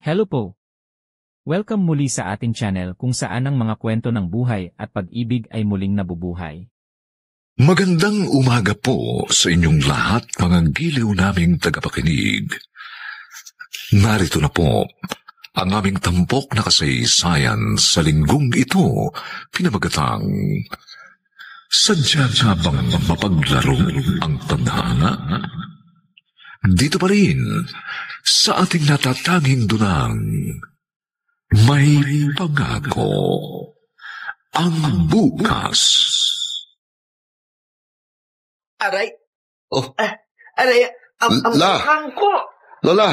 Hello po! Welcome muli sa ating channel kung saan ang mga kwento ng buhay at pag-ibig ay muling nabubuhay. Magandang umaga po sa inyong lahat, mga giliw naming tagapakinig. Narito na po ang aming tampok na kasaysayan sa linggong ito, pinamagatang Sadya Nga Bang Mapaglaro ang Tadhana? Dito pa rin, sa ating natatanging dunang, may pangako ang bukas. Aray! Oh. Aray! Ang La! ko! Lola,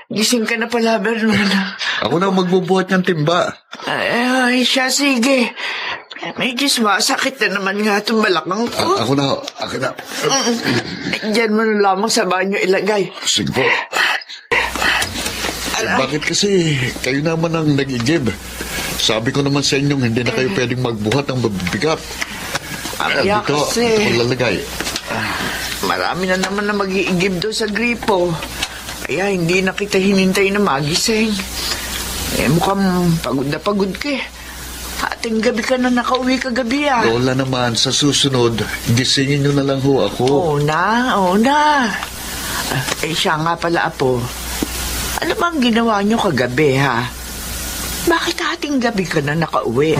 Gising ka na pala, Bernona. ako na magbubuhat ng timba. Ay, siya, sige. Medyo sumasakit na naman nga itong balakang ko. Ako na. Diyan mo na lamang sa banyo ilagay. Sige po. Bakit kasi kayo naman ang nag-igib? Sabi ko naman sa inyong hindi na kayo pwedeng magbuhat ng mabibigat. Kaya Dito, kasi ako lalagay. marami na naman na mag-iigib doon sa gripo. Kaya hindi na kita hinintay na magising. Mukhang pagod ka eh. Ating gabi ka na nakauwi kagabi ah. Lola naman, sa susunod, gisingin nyo na lang ho ako. Oo na. Siya nga pala, Apo. Ano bang ginawa nyo kagabi, ha? Bakit ating gabi ka na nakauwi?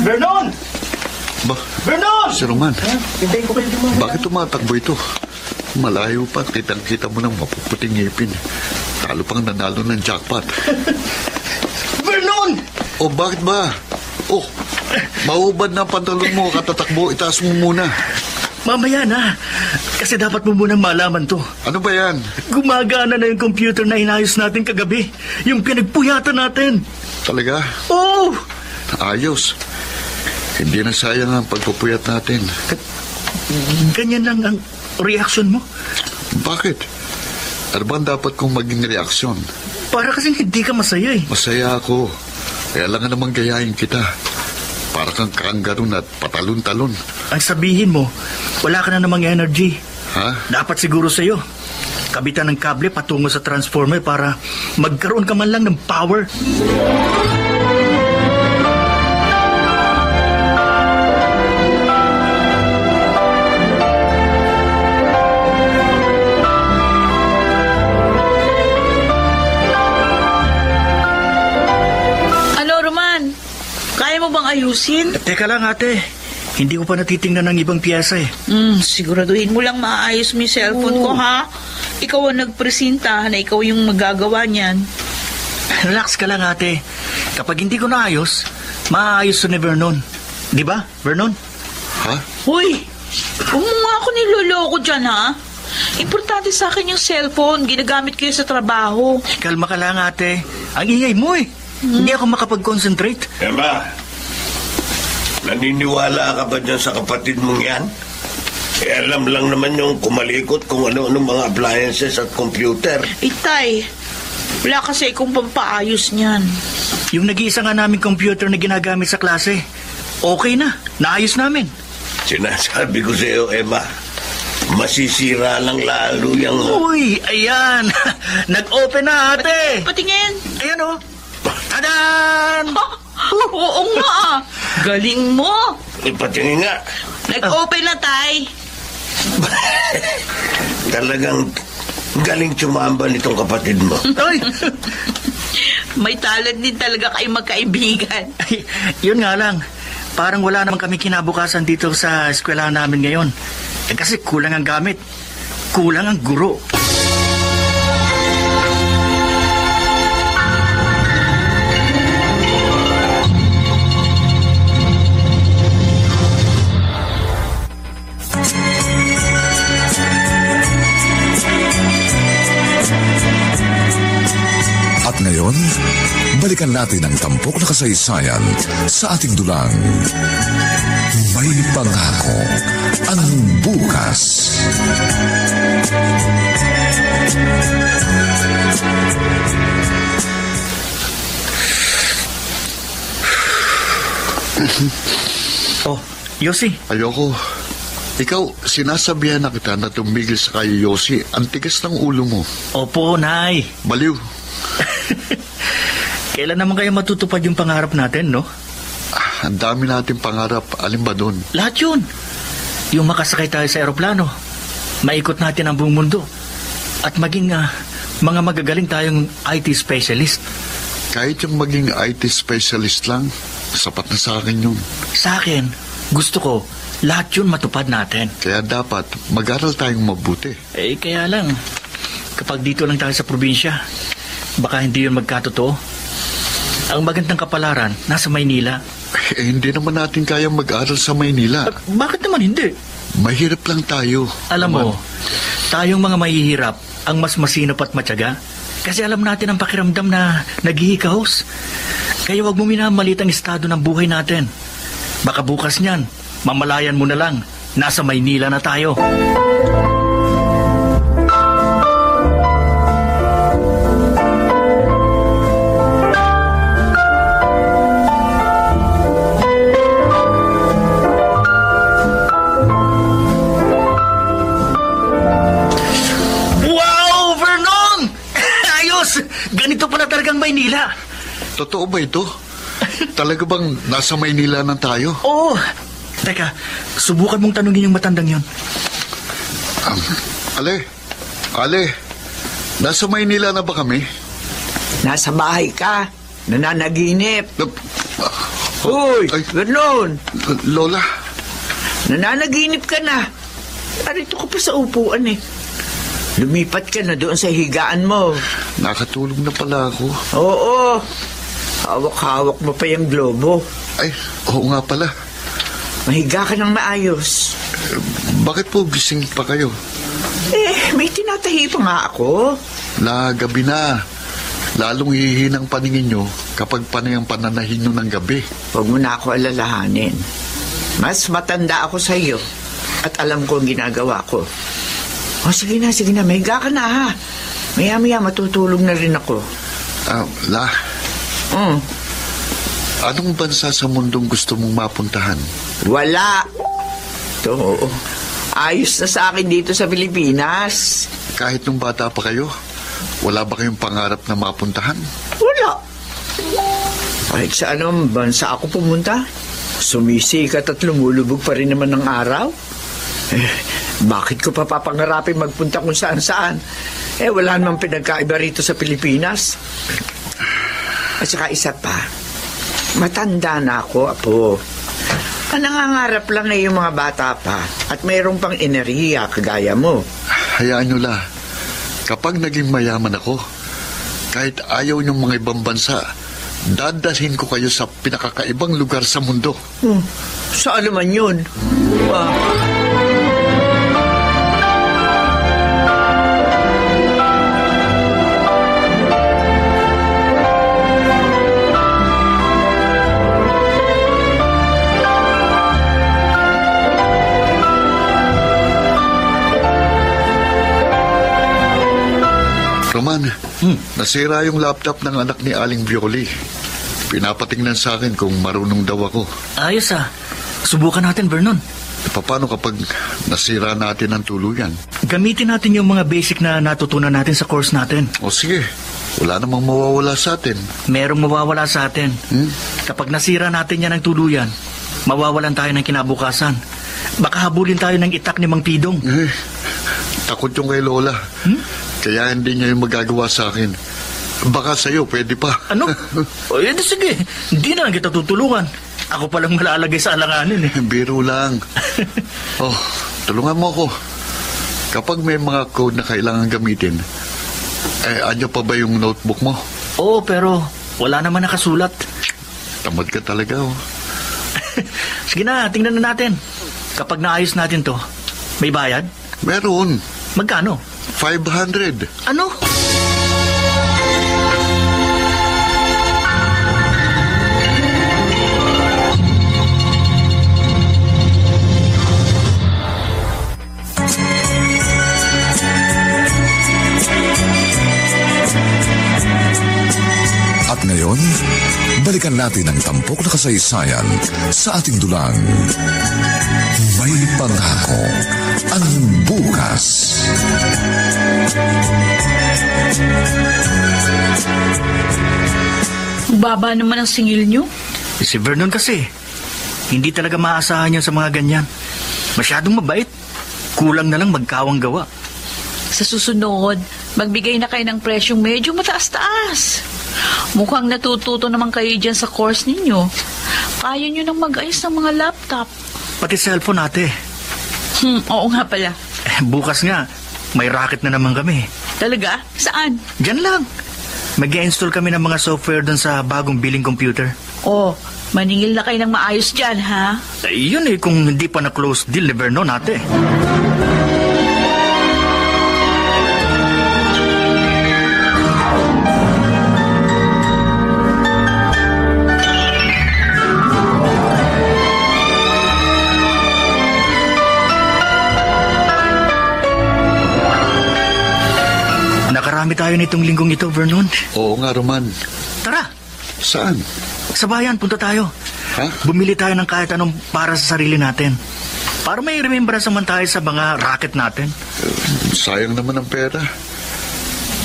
Vernon! Vernon! Si Roman, Hintayin ko kayo dumama. bakit tumatakbo ito? Malayo pa, kitang-kita mo ng mapuputing ngipin. Talo pang nanalo ng jackpot. Vernon! O bakit ba? Oh, maubad na ang pantalon mo, katatakbo, itaas mo muna. Mamaya na. Kasi dapat mo munang malaman to. Ano ba yan? Gumagana na yung computer na inayos natin kagabi. Yung pinagpuyatan natin. Talaga? Oh! Ayos. Hindi na sayang ang pagpupuyat natin. Ganyan lang ang reaction mo. Bakit? Ano ba ang dapat kong maging reaksyon? Para kasing hindi ka masaya eh. Masaya ako. Kaya lang naman gayahin kita. Para kang kangaroon at patalon-talon. Ang sabihin mo, wala ka na namang energy. Ha? Dapat siguro sa'yo. Kabitan ng kable patungo sa transformer para magkaroon ka man lang ng power. Ayusin? Teka lang ate, hindi ko pa natitingnan ng ibang piyesa eh. Siguraduhin mo lang maayos mo yung cellphone ko, ha? Ikaw ang nagpresenta na ikaw yung magagawa niyan. Relax ka lang ate. Kapag hindi ko naayos, maayos to ni Vernon. Di ba, Vernon? Ha? Hoy, huwag mo nga ako niloloko dyan, ha? Importante sa akin yung cellphone. Ginagamit ko yun sa trabaho. Kalma ka lang ate. Ang ingay mo eh. Hindi ako makapag-concentrate. Emma, naniniwala ka ba dyan sa kapatid mong yan? Alam lang naman yung kumalikot kung ano-ano mga appliances at computer. Itay, wala kasi akong pampaayos niyan. Yung nag-iisa nga namin computer na ginagamit sa klase, okay na. Naayos namin. Sinasabi ko sa iyo, Emma, masisira lang lalo yung... Uy, ayan. Nag-open na ate. Patingin. Ayan o. Tadan! Oo nga. Galing mo. Ipatingin nga. Nag-open na, tay. Talagang galing tsumamba nitong kapatid mo. Ay! May talent din talaga kayo magkaibigan. Ay, yun nga lang. Parang wala naman kami kinabukasan dito sa eskwelahan namin ngayon. Kasi kulang ang gamit. Kulang ang guro. At ngayon, balikan natin ang tampok na kasaysayan sa ating dulang. May pangako ang bukas. Oh, Yossi. Ayoko. Ikaw, sinasabihan na kita na tumigil sa kay Yossi. Ang tigas ng ulo mo. Opo, Nay. Baliw. Kailan naman kaya matutupad yung pangarap natin, no? Ang dami natin pangarap. Alin ba doon? Lahat yun. Yung makasakay tayo sa eroplano, maikot natin ang buong mundo, at maging mga magagaling tayong IT specialist. Kahit yung maging IT specialist lang, sapat na sa akin yun. Sa akin, gusto ko, lahat yun matupad natin. Kaya dapat mag-aral tayong mabuti. Kaya lang, kapag dito lang tayo sa probinsya, baka hindi yun magkatotoo. Ang magandang kapalaran, nasa Maynila. Hindi naman natin kayang mag-aral sa Maynila. Bakit naman hindi? Mahirap lang tayo. Alam mo, tayong mga mahihirap ang mas masinop at matyaga. Kasi alam natin ang pakiramdam na naghihikahos. Kaya wag mo minamalit ang estado ng buhay natin. Baka bukas niyan, mamalayan mo na lang, nasa Maynila na tayo. Ganito pala talagang Maynila. Totoo ba ito? Talaga bang nasa Maynila na tayo? Oo. Teka, subukan mong tanungin yung matandang yun. Ale, nasa Maynila na ba kami? Nasa bahay ka. Nananaginip. Hoy, Vernon. Lola. Nananaginip ka na. Arito ka pa sa upuan eh. Lumipat ka na doon sa higaan mo. Nakatulog na pala ako. Oo. Hawak-hawak mo pa yung globo. Ay, oo nga pala. Mahiga ka ng maayos. Bakit po gising pa kayo? May tinatahi pa nga ako. Gabi na. Lalong hihinang paningin nyo kapag panay ang pananahin nyo ng gabi. Huwag mo na ako alalahanin. Mas matanda ako sa iyo at alam ko ang ginagawa ko. O sige na, mahiga ka na ha. Maya-maya matutulog na rin ako. Anong bansa sa mundong gusto mong mapuntahan? Wala. Ito, ayos na sa akin dito sa Pilipinas. Kahit nung bata pa kayo, wala ba kayong pangarap na mapuntahan? Wala. Kahit sa anong bansa ako pumunta, sumisikat at lumulubog pa rin naman ng araw. Bakit ko pa papangarapin magpunta kung saan-saan? Wala namang pinagkaiba rito sa Pilipinas. At saka isa pa, matanda na ako, Apo. Ang nangangarap lang yung mga bata pa at mayroong pang enerhiya kagaya mo. Hayaan nyo la, kapag naging mayaman ako, kahit ayaw nyong mga ibang bansa, dadalhin ko kayo sa pinakakaibang lugar sa mundo. Saan naman yun? Roman, nasira yung laptop ng anak ni Aling Violi. Pinapatingnan sa akin kung marunong daw ako. Ayos Subukan natin, Vernon. Paano kapag nasira natin ang tuluyan? Gamitin natin yung mga basic na natutunan natin sa course natin. O sige, wala namang mawawala sa atin. Merong mawawala sa atin. Kapag nasira natin yan ang tuluyan, mawawalan tayo ng kinabukasan. Baka habulin tayo ng itak ni Mang Pidong. Takot yung kay Lola. Kaya hindi niya yung magagawa sa akin. Baka sa'yo, pwede pa. Ano? Sige. Hindi na lang kita tutulungan. Ako palang malalagay sa alanganin Biro lang. Tulungan mo ako. Kapag may mga code na kailangan gamitin, anyo pa ba yung notebook mo? Oo, pero wala naman nakasulat. Tamad ka talaga, Sige na, tingnan na natin. Kapag naayos natin to, may bayad? Meron. Magkano? 500. Ano? ngayon, balikan natin ang tampok na kasaysayan sa ating dulang. May pangako ang bukas. Baba naman ang singil nyo. Si Vernon kasi, hindi talaga maasahan yan sa mga ganyan. Masyadong mabait. Kulang na lang magkawang gawa. Sa susunod, magbigay na kayo ng presyong medyo mataas-taas. Mukhang natututo naman kayo dyan sa course ninyo. Kaya nyo nang mag-ayos ng mga laptop. Pati cellphone ate. Oo nga pala. Bukas nga, may racket na naman kami. Talaga? Saan? Diyan lang. Mag-i-install kami ng mga software dun sa bagong billing computer. Oh, maningil na kayo ng maayos dyan, ha? Yun kung hindi pa na-close deal ni Vernon ate. Nakarami tayo nitong linggong ito, Vernon. Oo nga, Roman. Tara, Saan? sa bayan, punta tayo. Ha? Bumili tayo ng kahit anong para sa sarili natin. Para may remembrance naman tayo sa mga racket natin. Sayang naman ang pera.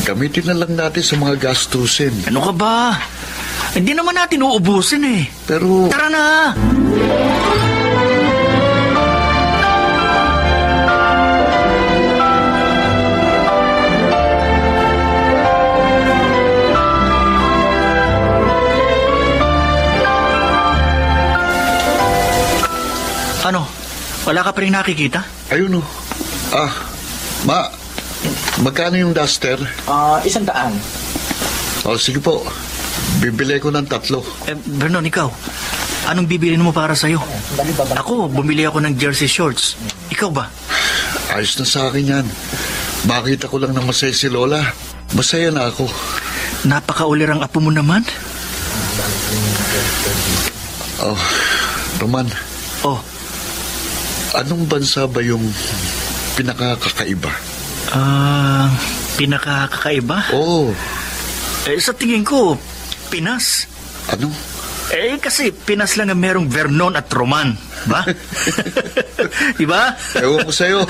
Gamitin na lang natin sa mga gastusin. Ano ka ba? Hindi naman natin uubusin Pero... Tara na! Ano? Wala ka pa rin nakikita? Ayun o. Magkano yung duster? 100. Sige po. Bibili ko ng 3. Vernon, ikaw. Anong bibilin mo para sa'yo? Ako, bumili ako ng jersey shorts. Ikaw ba? Ayos na sa akin yan. Makita ko lang na masaya si Lola. Masaya na ako. Napakaulirang apo mo naman. Oh, Roman. Oh, Anong bansa ba yung pinakakakaiba? Pinakakakaiba? Oo. Sa tingin ko, Pinas. Ano? Kasi Pinas lang ang merong Vernon at Roman. Ba? Diba? Ewan ko sa'yo.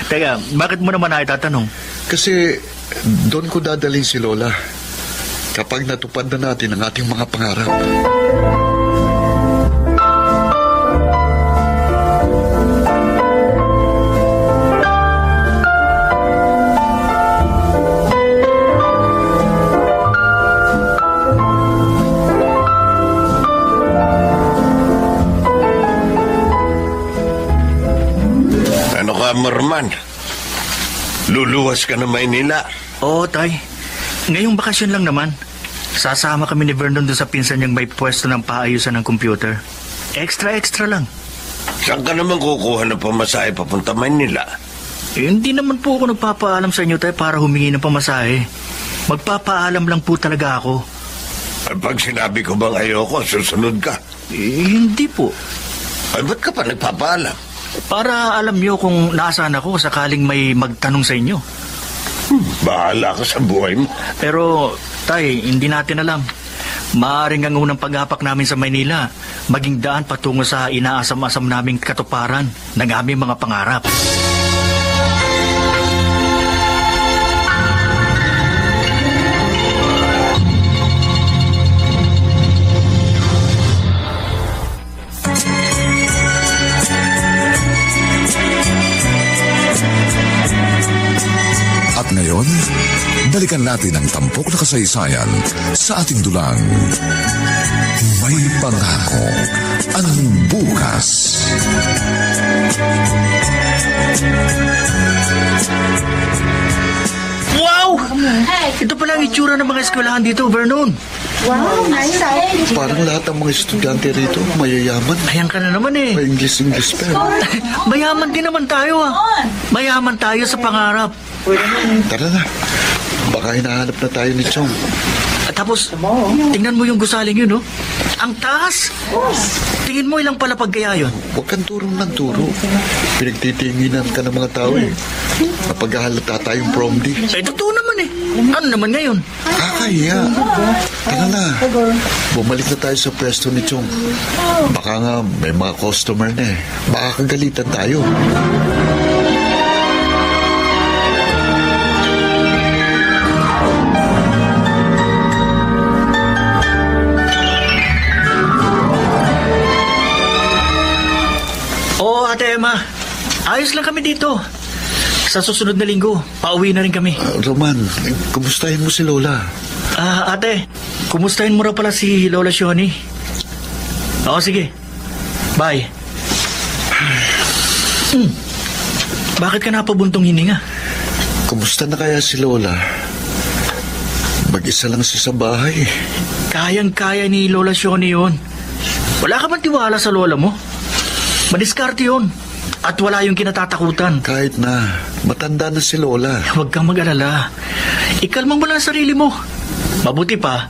Teka, bakit mo naman tatanong? Kasi doon ko dadalhin si Lola kapag natupad na natin ang ating mga pangarap. Roman, luluwas ka na Maynila. Oo, Tay. Ngayong bakasyon lang naman. Sasama kami ni Vernon doon sa pinsan niyang may pwesto ng paayusan ng computer. Extra lang. Saan ka naman kukuha ng pamasahe papunta Maynila? Hindi naman po ako nagpapaalam sa inyo, Tay, para humingi ng pamasahe. Magpapaalam lang po talaga ako. Pag sinabi ko bang ayoko, susunod ka? Hindi po. Ba't ka pa nagpapaalam? Para alam niyo kung nasaan ako sakaling may magtanong sa inyo. Bahala ka sa buhay mo. Pero, Tay, hindi natin alam. Maaaring ang unang pag-apak namin sa Maynila maging daan patungo sa inaasam-asam naming katuparan ng aming mga pangarap. At ngayon, balikan natin ang tampok na kasaysayan sa ating dulang. May pangako ang bukas. Wow! Ito pala ang itsura ng mga eskwelahan dito, Vernon. Wow, nice. Parang lahat ng mga estudyante rito mayayaman. Ayan ka na naman May English pa. Mayaman din naman tayo Mayaman tayo sa pangarap. Tara na. Baka hinahanap na tayo ni Chong. At tapos, tingnan mo yung gusaling yun, Ang taas! Tingin mo ilang palapag kaya yun? Huwag kang turong ng turo. Pinagtitinginan ka ng mga tao Napaghahalata tayong prom day. Totoo naman naman eh. Ano naman ngayon? Kakahiya. Tara na. Bumalik na tayo sa pwesto ni Chong. Baka nga may mga customer na eh. Baka kagalitan tayo. Oo, Ate Emma. Ayos lang kami dito. Sa susunod na linggo, pauwi na rin kami. Roman, kumustahin mo si Lola? Ate, kumustahin mo raw pala si Lola Shoni? Oo, sige. Bye. Bakit ka napabuntong hininga? Kumusta na kaya si Lola? Mag-isa lang siya sa bahay. Kayang-kaya ni Lola Shoni yun. Wala ka bang tiwala sa lola mo? Madiskarte yun. At wala yung kinatatakutan. Kahit na, matanda na si Lola. Huwag kang mag-alala. Ikalmang mo lang ang sarili mo. Mabuti pa,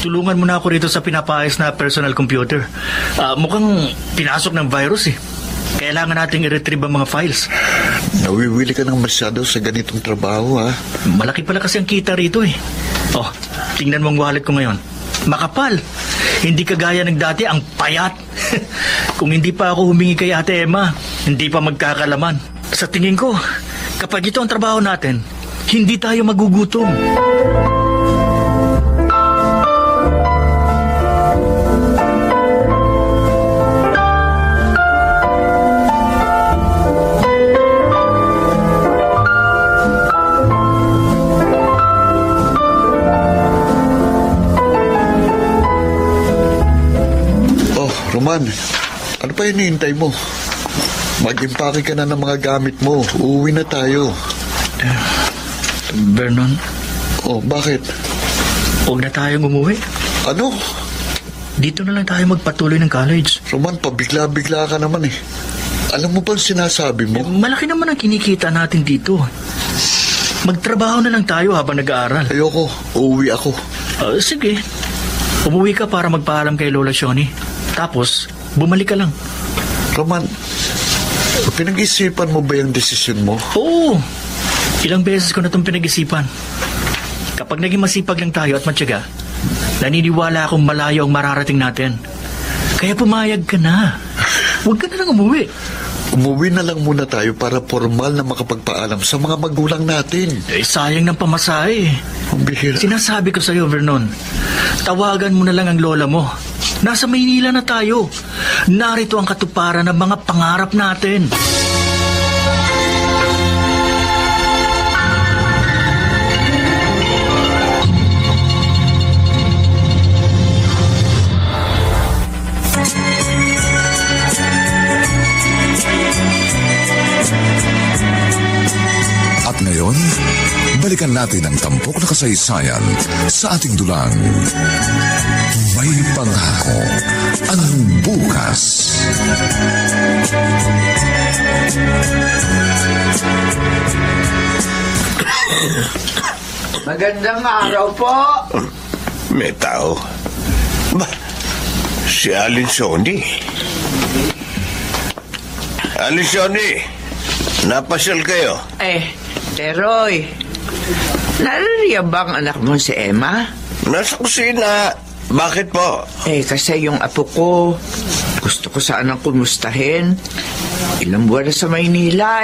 tulungan mo na ako rito sa pinapaayos na personal computer. Mukhang pinasok ng virus eh. Kailangan nating i-retrieve ang mga files. Nawiwili ka ng masyado sa ganitong trabaho, ha? Malaki pala kasi ang kita rito eh. Oh, tingnan mo ang wallet ko ngayon. Makapal. Hindi kagaya ng dati ang payat. Kung hindi pa ako humingi kay Ate Emma, hindi pa magkakalaman. Sa tingin ko, kapag ito ang trabaho natin, hindi tayo magugutom. Roman, ano pa hinihintay mo? Mag-impake ka na ng mga gamit mo. Uuwi na tayo. Vernon? Oh, bakit? Huwag na tayong umuwi. Ano? Dito na lang tayo magpatuloy ng college. Roman, pabigla-bigla ka naman eh. Alam mo ba sinasabi mo? Malaki naman ang kinikita natin dito. Magtrabaho na lang tayo habang nag-aaral. Ayoko, uuwi ako. Sige. Umuwi ka para magpaalam kay Lola Shoni. Tapos, bumalik ka lang. Roman, pinag-isipan mo ba yung desisyon mo? Oo. Ilang beses ko na itong pinag-isipan. Kapag naging masipag lang tayo at matyaga, naniniwala akong malayo ang mararating natin. Kaya pumayag ka na. Huwag ka na lang umuwi. Umuwi na lang muna tayo para formal na makapagpaalam sa mga magulang natin. Sayang ng pamasahe. Ang bihira. Sinasabi ko sa'yo, Vernon, tawagan mo na lang ang lola mo. Nasa Maynila na tayo. Narito ang katuparan ng mga pangarap natin. At ngayon, balikan natin ang tampok na kasaysayan sa ating dulang. May pangako ang bukas. Magandang araw po. May tao. Ba, si Alin Shoni. Alin Shoni, napasyal kayo? Teroy, naririyan ba ang anak mo si Emma? Nasa kusina. Bakit po? Kasi yung apo ko, gusto ko sanang kumustahin. Ilang buwan na sa Maynila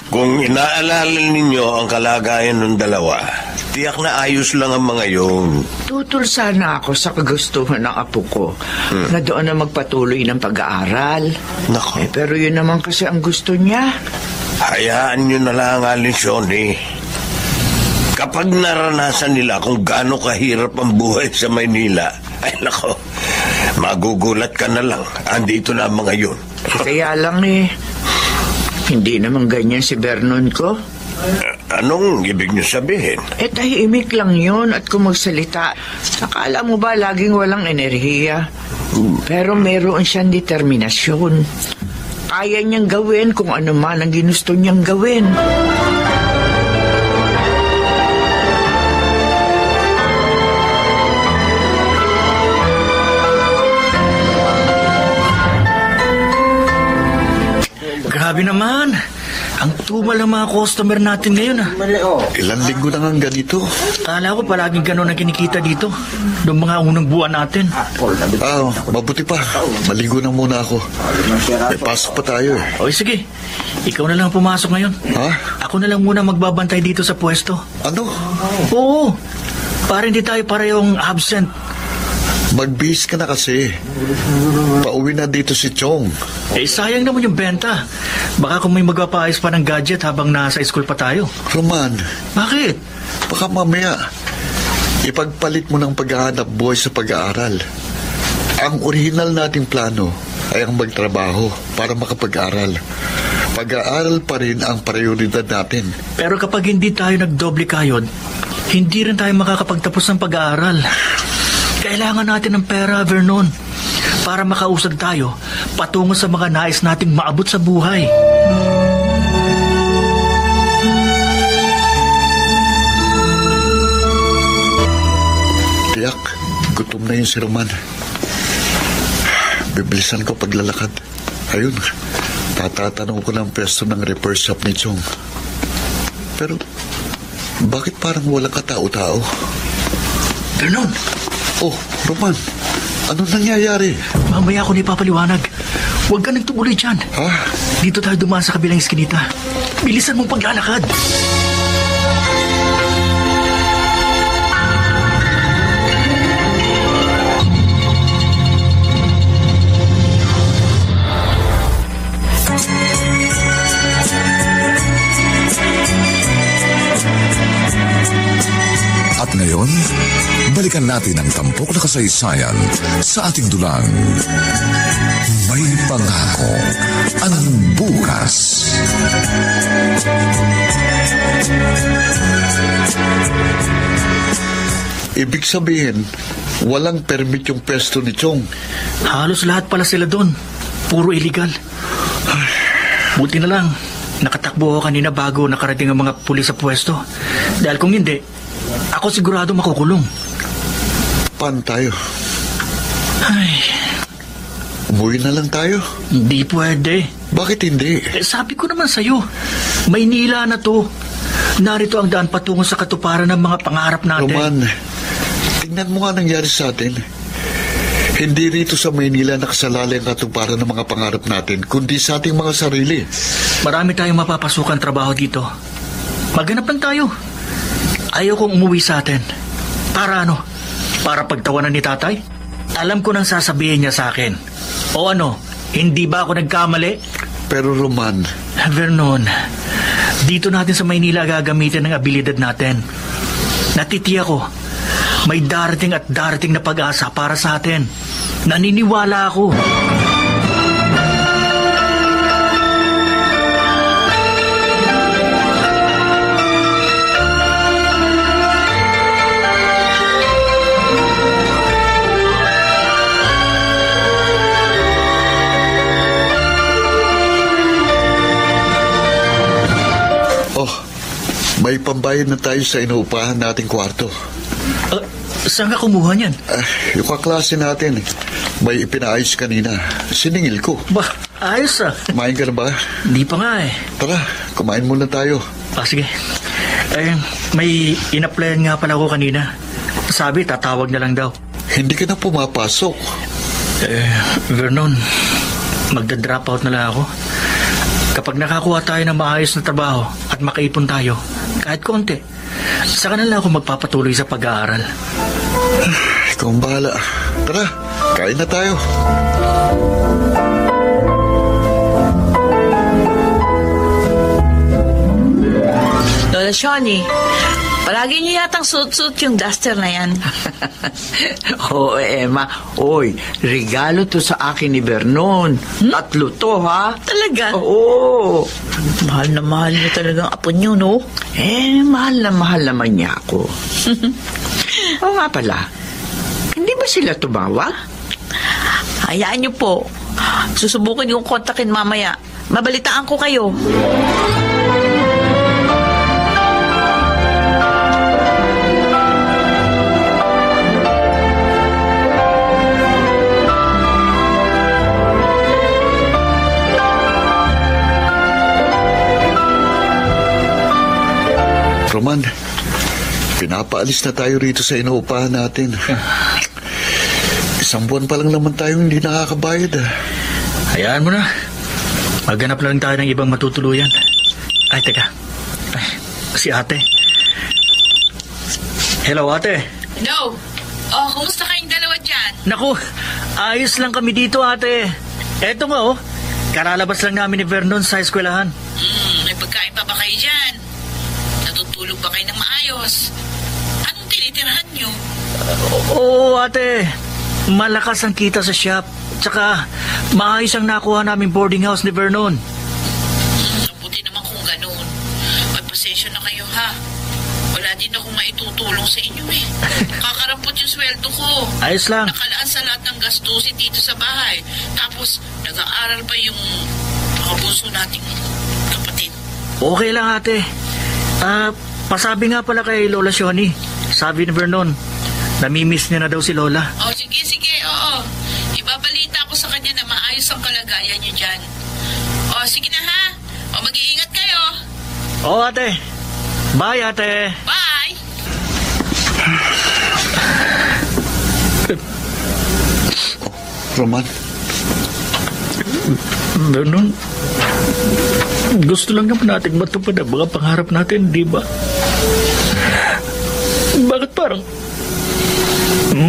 Kung inaalala ninyo ang kalagayan ng dalawa, tiyak na ayos lang ang mga yun. Tutol sana ako sa kagustuhan ng apo ko na doon na magpatuloy ng pag-aaral. Nako. Pero yun naman kasi ang gusto niya. Hayaan nyo na lang, Alin Shoni. Kapag naranasan nila kung gaano kahirap ang buhay sa Maynila, ay nako, magugulat ka na lang. Andito na ang mga yun. Kaya lang hindi naman ganyan si Vernon ko. Anong ibig niyo sabihin? Tahimik lang yun at kung magsalita, akala mo ba laging walang enerhiya? Pero meron siyang determinasyon. Kaya niyang gawin kung ano man ang ginusto niyang gawin. Grabe naman. Ang tumal ng mga customer natin ngayon Ilang linggo na nga ganito. Kala ko palaging gano'n ang kinikita dito. Noong mga unang buwan natin. Mabuti pa. Maligo na muna ako. May pasok pa tayo eh. O sige, ikaw na lang pumasok ngayon. Ha? Ako na lang muna magbabantay dito sa pwesto. Ano? Oo, para hindi tayo parehong absent. Magbihis ka na kasi. Pauwi na dito si Chong. Sayang naman yung benta. Baka kung may magpapaayos pa ng gadget habang nasa school pa tayo. Roman, Bakit? baka mamaya ipagpalit mo ng paghahanap buhay sa pag-aaral. Ang orihinal nating plano ay ang magtrabaho para makapag-aral. Pag-aaral pa rin ang prioridad natin. Pero kapag hindi tayo nagdoble kayod, hindi rin tayo makakapagtapos ng pag-aaral. Kailangan natin ng pera, Vernon, para makausad tayo patungo sa mga nais nating maabot sa buhay. Tiyak, gutom na yun si Roman. Bibilisan ko paglalakad. Ayun, tatatanong ko ng pwesto ng repair shop ni Chong. Pero, bakit parang walang katao-tao? Vernon! Oh, Roman, anong nangyayari? Mamaya ako na ipapaliwanag. Huwag ka nang tumuloy dyan. Ha? Dito tayo dumaan sa kabilang iskinita. Bilisan mong paglalakad. At ngayon, balikan natin ang tampok na kasaysayan sa ating dulang. May pangako ang bukas. Ibig sabihin, walang permit yung pwesto ni Chong. Halos lahat pala sila doon. Puro illegal. Buti na lang, nakatakbo ako kanina bago nakarating ang mga pulis sa pwesto. Dahil kung hindi, ako sigurado makukulong. Paano tayo? Ay, Umuwi na lang tayo? hindi pwede. Bakit hindi? Sabi ko naman sa'yo, Maynila na to. Narito ang daan patungo sa katuparan ng mga pangarap natin. Roman, tingnan mo nga nangyari sa atin. Hindi rito sa Maynila nakasalalay ang katuparan ng mga pangarap natin, kundi sa ating mga sarili. Marami tayong mapapasukan trabaho dito. Maghanap lang tayo. Ayaw kong umuwi sa atin. Para ano? Para pagtawanan ni tatay? Alam ko nang sasabihin niya sa akin. O ano, hindi ba ako nagkamali? Pero Roman, Vernon, dito natin sa Maynila gagamitin ang abilidad natin. Natitiya ko, may darating at darating na pag-asa para sa atin. Naniniwala ako. may pambayad na tayo sa inuupahan nating kwarto. Saan ka kumuha niyan? Yung kaklase natin, may ipinaayos kanina. Siningil ko. Bah, ayos Kumain ka na ba? Hindi pa nga Tara, kumain muna tayo. Sige. May in-applyan nga pala ako kanina. Sabi, tatawag na lang daw. Hindi ka na pumapasok. Vernon, magda-drop out na lang ako. Kapag nakakuha tayo ng maayos na trabaho at makaipon tayo, kahit konti, saka na lang ako magpapatuloy sa pag-aaral. Ikaw ang bahala. Tara, kain na tayo. Lola Shawnee, palagi niyo yatang suit-suit yung duster na yan. Oo, Emma. Oy, regalo to sa akin ni Vernon. Tatlo to, ha? Talaga? Oo. Mahal na mahal niyo talagang apo niyo, no? Mahal na mahal naman niya ako. Oo nga pala. Hindi ba sila tumawag? Hayaan niyo po. Susubukin kong kontakin mamaya. Mabalitaan ko kayo. Roman, pinapaalis na tayo rito sa inuupahan natin. Isang buwan pa lang naman tayong hindi nakakabayad. Hayaan mo na. Maghanap lang tayo ng ibang matutuluyan. Ay, teka. Ay, si ate. Hello, ate. Hello. Oh, kumusta kayong dalawa dyan? Naku, ayos lang kami dito, ate. Eto nga, oh. Karalabas lang namin ni Vernon sa eskwelahan. May pagkain pa ba kayo dyan? Natutulog ba kayo ng maayos? Anong tinitirahan nyo? Oo, ate. Malakas ang kita sa shop. Tsaka, maayos ang nakuha namin boarding house ni Vernon. Mabuti naman kung ganun. Magpasensya na kayo, ha? Wala din akong maitutulong sa inyo, eh. Kakarampot yung sweldo ko. Ayos lang. Nakalaan sa lahat ng gastusin dito sa bahay. Tapos, nag-aaral pa yung mga bunso nating kapatid. Okay lang, ate. Pasabi nga pala kay Lola Shoni. Sabi ni Vernon, namimiss niya na daw si Lola. Oh, sige, oo. Ibabalita ko sa kanya na maayos ang kalagayan niyo dyan. Oh, sige na, ha? Oh, mag-iingat kayo. Oo, ate. Bye, ate. Bye! Roman, Vernon, gusto lang naman natin matupad ang mga pangarap natin, di ba?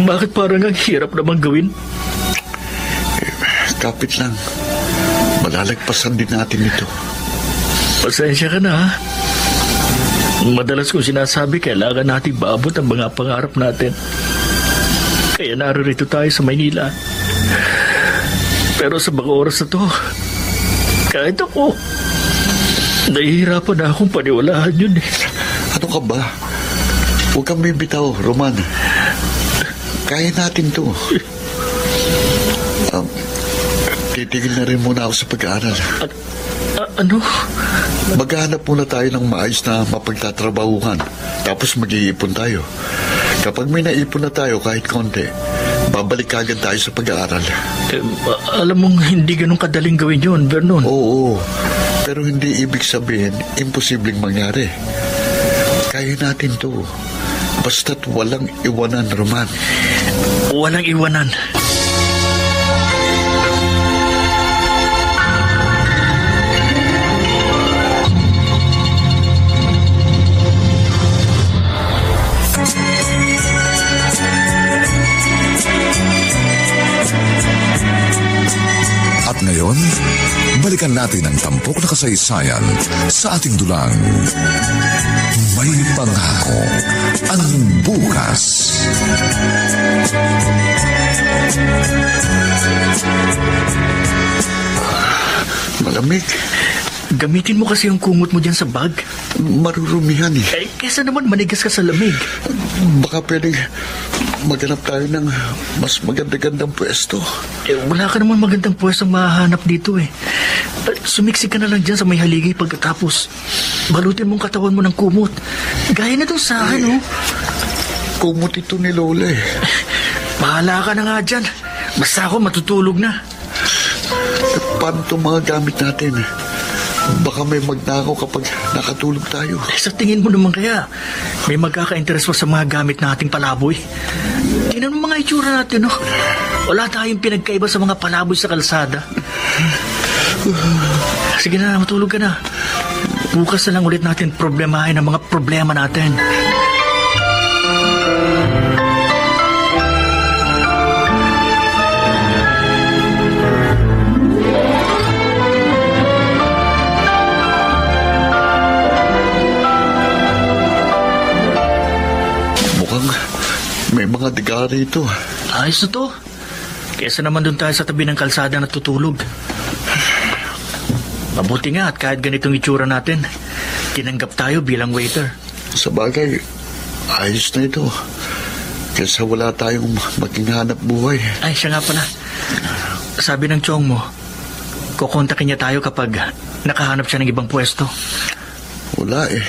Bakit parang ang hirap naman gawin? kapit lang. Malalagpasan din natin ito. Pasensya ka na, ha? Madalas kong sinasabi, kailangan natin maabot ang mga pangarap natin. Kaya naririto tayo sa Maynila. Pero sa mga oras na to, kahit ako, nahihirapan na akong paniwalaan yun, eh. Ano ka ba? Huwag kang bibitaw, Roman. Kaya natin to. Titigil na rin muna ako sa pag-aaral. Ano? Maghahanap muna tayo ng maayos na mapagtatrabahuhan. Tapos mag-iipon tayo. Kapag may naipon na tayo kahit konti, babalik agad tayo sa pag-aaral. Alam mong hindi ganun kadaling gawin yun, Vernon. Oo, pero hindi ibig sabihin imposibleng mangyari. Kaya natin to. Basta't walang iwanan, Roman. Walang iwanan. At ngayon, balikan natin ang tampok na kasaysayan sa ating dulang. May pangako ang bukas. Malamig. Gamitin mo kasi yung kumot mo dyan sa bag. Marurumihan eh. Kesa naman manigas ka sa lamig. Baka pwedeng maghanap tayo ng mas maganda-gandang pwesto. Wala ka naman magandang pwestong mahahanap dito, eh. Sumiksi ka na lang dyan sa may haligi pagkatapos. Balutin mong katawan mo ng kumot. Gaya na dun sa akin, oh. Kumot ito ni Lola eh. Bahala ka na nga dyan. Basta ako matutulog na. Paano itong mga gamit natin? Baka may magnakaw kapag nakatulog tayo. Sa tingin mo naman kaya, may magkaka-interest pa sa mga gamit nating palaboy. Tingnan mo mga itsura natin, no? Wala tayong pinagkaiba sa mga palaboy sa kalsada. Sige na, matulog ka na. Bukas na lang ulit natin problemahin ang mga problema natin. May mga diga rito. Ayos na to. Kesa naman doon tayo sa tabi ng kalsada na tutulog. Mabuti nga at kahit ganitong itsura natin, tinanggap tayo bilang waiter. Sa bagay, ayos na ito. Kesa wala tayong maging hanap buhay. Ay, siya nga pala. Sabi ng tiyong mo, kukontakin niya tayo kapag nakahanap siya ng ibang pwesto. Wala eh.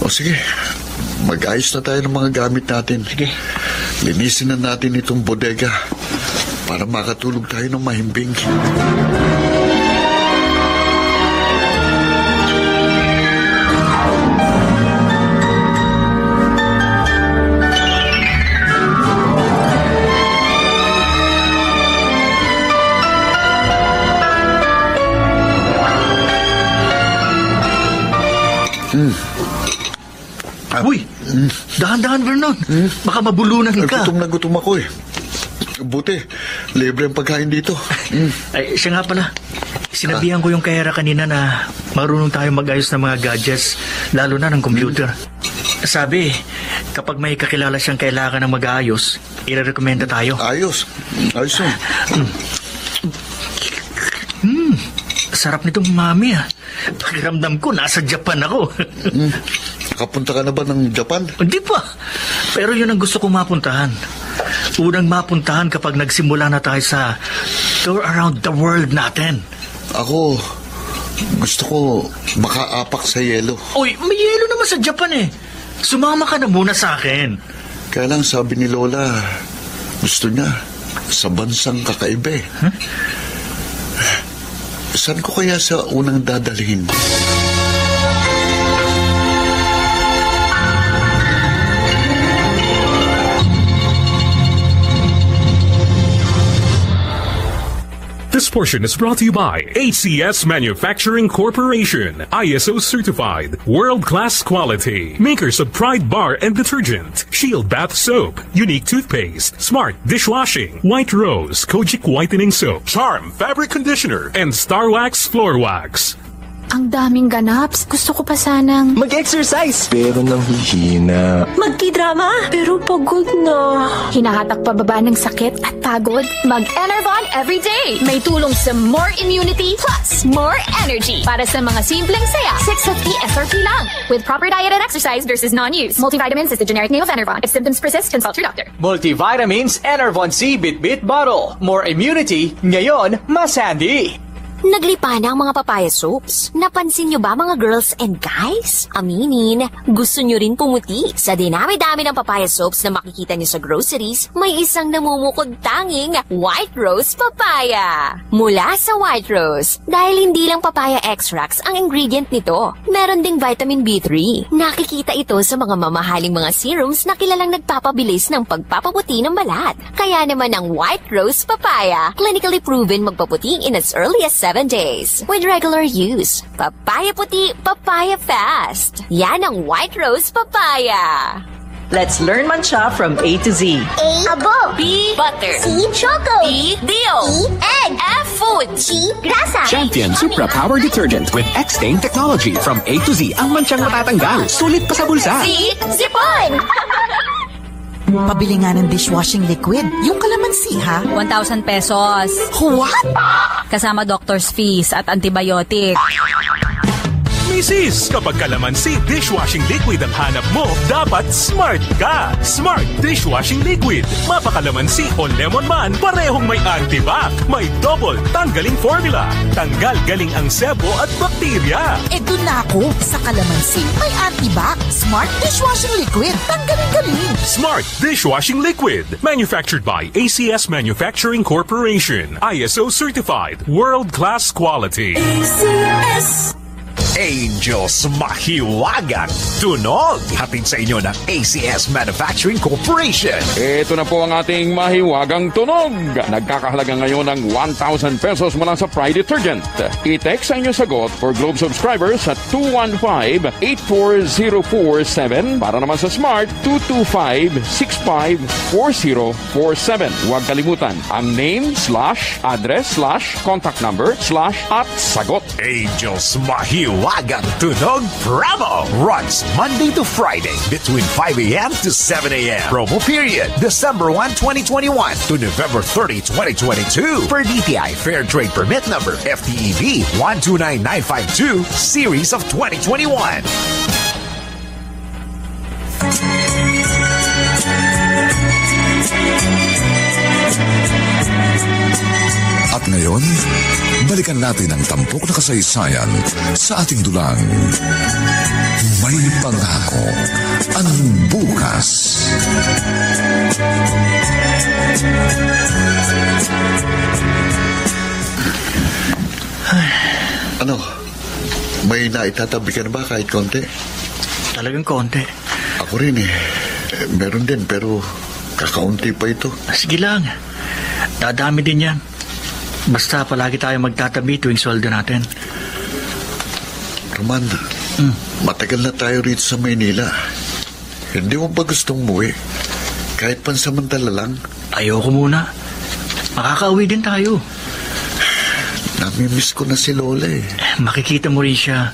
O sige, mag-ayos na tayo ng mga gamit natin. Sige. Linisin na natin itong bodega para makatulog tayo ng mahimbing. Dahan-dahan, Vernon. Baka mabulunan ka. Gutom na gutom ako eh. Buti, libre ang pagkain dito. Ay, siya nga pala. Sinabihan ko yung kahera kanina na marunong tayo mag-ayos ng mga gadgets, lalo na ng computer. Sabi, kapag may kakilala siyang kailangan ng mag-aayos, irerekomenda tayo. Ayos. Ayos yun. Sarap nitong mami ah. Pakiramdam ko, nasa Japan ako. Nakapunta ka na ba ng Japan? Hindi pa. Pero yun ang gusto kong mapuntahan. Unang mapuntahan kapag nagsimula na tayo sa tour around the world natin. Ako, gusto ko makaapak sa yelo. Uy, may yelo naman sa Japan eh. Sumama ka na muna sa akin. Kaya lang sabi ni Lola, gusto niya sa bansang kakaiba eh. Saan ko kaya sa unang dadalhin? This portion is brought to you by ACS Manufacturing Corporation, ISO certified, world-class quality, makers of Pride Bar and Detergent, Shield Bath Soap, Unique Toothpaste, Smart Dishwashing, White Rose Kojic Whitening Soap, Charm Fabric Conditioner, and Star Wax Floor Wax. Ang daming ganaps. Gusto ko pa sanang mag-exercise, pero nanghihina. magki-drama, pero pagod na. Hinahatak pababa ng sakit at pagod. Mag-Enervon everyday. May tulong sa more immunity plus more energy. Para sa mga simpleng saya, 650 SRP lang. With proper diet and exercise versus non-use. Multivitamins is the generic name of Enervon. If symptoms persist, consult your doctor. Multivitamins Enervon C Bit-Bit Bottle. More immunity, ngayon, mas handy. Naglipa na ang mga papaya soaps. Napansin nyo ba mga girls and guys? Aminin, gusto nyo rin pumuti. Sa dinami-dami ng papaya soaps na makikita nyo sa groceries, may isang namumukod tanging White Rose Papaya. Mula sa White Rose, dahil hindi lang papaya extracts ang ingredient nito, meron ding vitamin B3. Nakikita ito sa mga mamahaling mga serums na kilalang nagpapabilis ng pagpapaputi ng balat. Kaya naman ang White Rose Papaya, clinically proven magpaputi in as early as 7 days. With regular use, papaya puti, papaya fast. Yan ang White Rose Papaya. Let's learn mancha from A to Z. A, abo. B, butter. C, choco. D, dio. E, egg. F, food. G, grasa. Champion Supra Power Detergent with X-Stain Technology. From A to Z, ang manchang matatanggal. Sulit pa sa bulsa. C, zipon. Pabili nga ng dishwashing liquid. Yung kalamansi, ha? 1,000 pesos. What? Kasama doctor's fees at antibiotic. Misis, kapag kalamansi dishwashing liquid ang hanap mo, dapat smart ka. Smart dishwashing liquid. Mapakalamansi o lemon man, parehong may antibac. May double tanggaling formula. Tanggal galing ang sebo at bakterya. Doon na ako sa kalamansi. May antibac. Smart dishwashing liquid. Tanggalin-galing. Smart dishwashing liquid. Manufactured by ACS Manufacturing Corporation. ISO certified. World-class quality. ACS Angels Mahiwagang Tunog. Hatid sa inyo ng ACS Manufacturing Corporation. Ito na po ang ating mahiwagang tunog. Nagkakahalaga ngayon ng 1,000 pesos mula sa Pride Detergent. I-text ang inyong sagot for Globe subscribers sa 215-84047. Para naman sa Smart, 225-654047. Huwag kalimutan ang name, /address, /contact number, /@sagot. Angels Mahiwagang Tunog promo runs Monday to Friday between 5 a.m. to 7 a.m. Promo period December 1, 2021 to November 30, 2022 per DTI Fair Trade Permit number FTEB 129952 series of 2021. At ngayon, balikan natin ang tampok na kasaysayan sa ating dulang. May pangako ang bukas. Ano? May naitatabi ka na ba kahit konti? Talagang konti. Ako rin eh. Meron din pero kakaunti pa ito. Sige lang. Dadami din yan. Basta palagi tayo magtatabi tuwing sweldo natin. Roman, matagal na tayo rito sa Maynila. Hindi mo ba gustong umuwi? Kahit pansamantala lang? Ayoko muna. Makakauwi din tayo. Namimiss ko na si Lola eh. Makikita mo rin siya.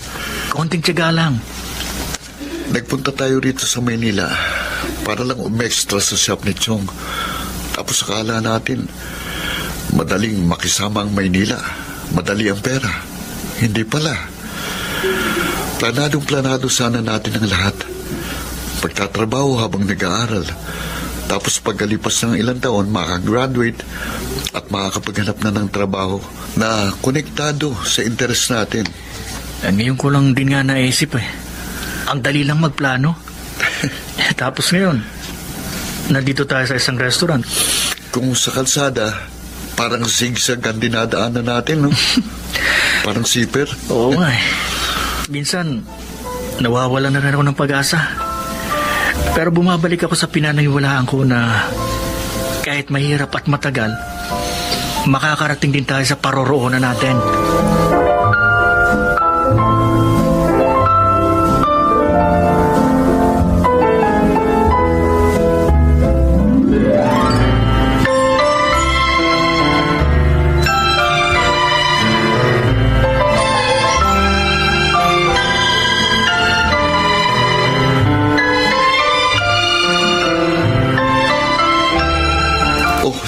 Konting tiyaga lang. Nagpunta tayo rito sa Maynila para lang umextra sa shop ni Chong. Tapos akala natin madaling makisama ang Maynila. Madali ang pera. Hindi pala. Planado sana natin ang lahat. Pagtatrabaho habang nag-aaral. Tapos pagkalipas ng ilang taon, makagraduate at makakapaghanap na ng trabaho na konektado sa interest natin. Ngayon ko lang din nga naisip eh. Ang dali lang magplano. Tapos ngayon, nandito tayo sa isang restaurant. Kung sa kalsada, parang zigzag ang dinadaanan natin, no? Parang zipper. Oo nga eh. Minsan, nawawala na rin ako ng pag-asa. Pero bumabalik ako sa pinaniniwalaan ko na kahit mahirap at matagal, makakarating din tayo sa paroroonan natin.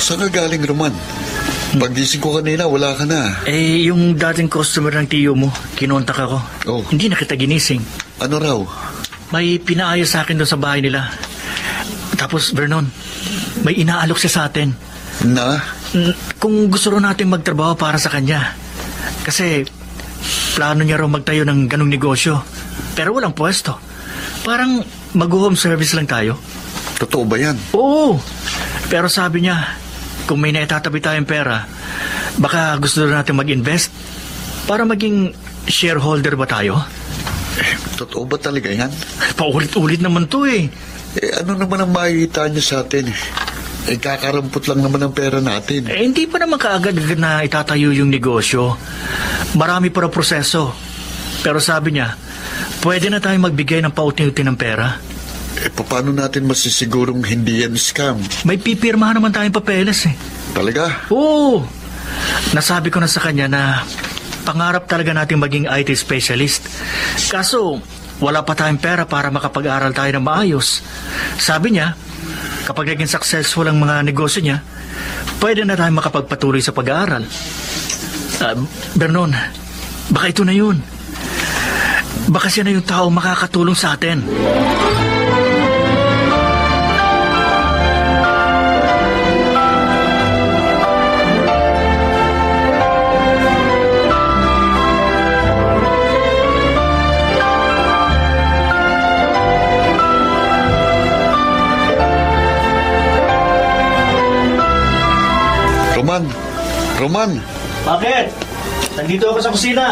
Saan ka galing, Roman? Pagising ko kanina, wala ka na. Eh, yung dating customer ng tiyo mo, kinontak ako. Oh. Hindi na kita ginising. Ano raw? May pinaayos sa akin doon sa bahay nila. Tapos, Vernon, may inaalok siya sa atin. Na? Kung gusto rin natin magtrabaho para sa kanya. Kasi, plano niya raw magtayo ng ganong negosyo. Pero walang pwesto. Parang mag-home service lang tayo. Totoo ba yan? Oo. Pero sabi niya, kung may naitatabi tayong pera, baka gusto na natin mag-invest para maging shareholder ba tayo? Totoo ba talaga yan? Paulit-ulit naman to eh. Ano naman ang makikita niya sa atin? Kakarampot lang naman ang pera natin. Hindi pa naman kaagad-agad na itatayo yung negosyo. Marami para proseso. Pero sabi niya, pwede na tayong magbigay ng pauti-uti ng pera. Paano natin masisigurong hindi yan scam? May pipirmahan naman tayong papeles eh. Talaga? Oo. Nasabi ko na sa kanya na pangarap talaga natin maging IT specialist. Kaso, wala pa tayong pera para makapag-aral tayo ng maayos. Sabi niya, kapag naging successful ang mga negosyo niya, pwede na tayong makapagpatuloy sa pag-aaral. Vernon, baka ito na yun. Baka siya na yung tao makakatulong sa atin. Roman! Bakit? Nandito ako sa kusina.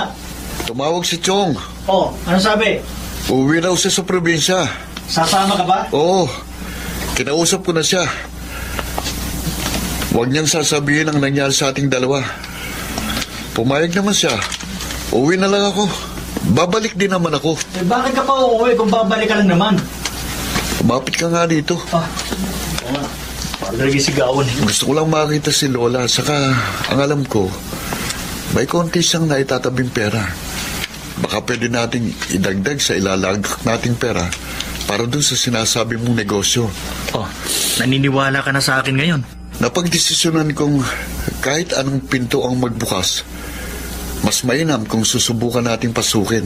Tumawag si Chong. Oh, ano sabi? Uwi raw siya sa probinsya. Sasama ka ba? Oo. Kinausap ko na siya. Huwag niyang sasabihin ang nangyari sa ating dalawa. Pumayag naman siya. Uwi na lang ako. Babalik din naman ako. Eh, bakit ka pa uuwi kung babalik ka lang naman? Kumapit ka nga dito. Gusto ko lang makita si Lola. Saka ang alam ko, may konti siyang naitatabing pera. Baka pwede nating idagdag sa ilalagak nating pera para dun sa sinasabi mong negosyo. Oh, naniniwala ka na sa akin ngayon? Napagdesisyonan kong kahit anong pinto ang magbukas, mas mainam kung susubukan nating pasukin.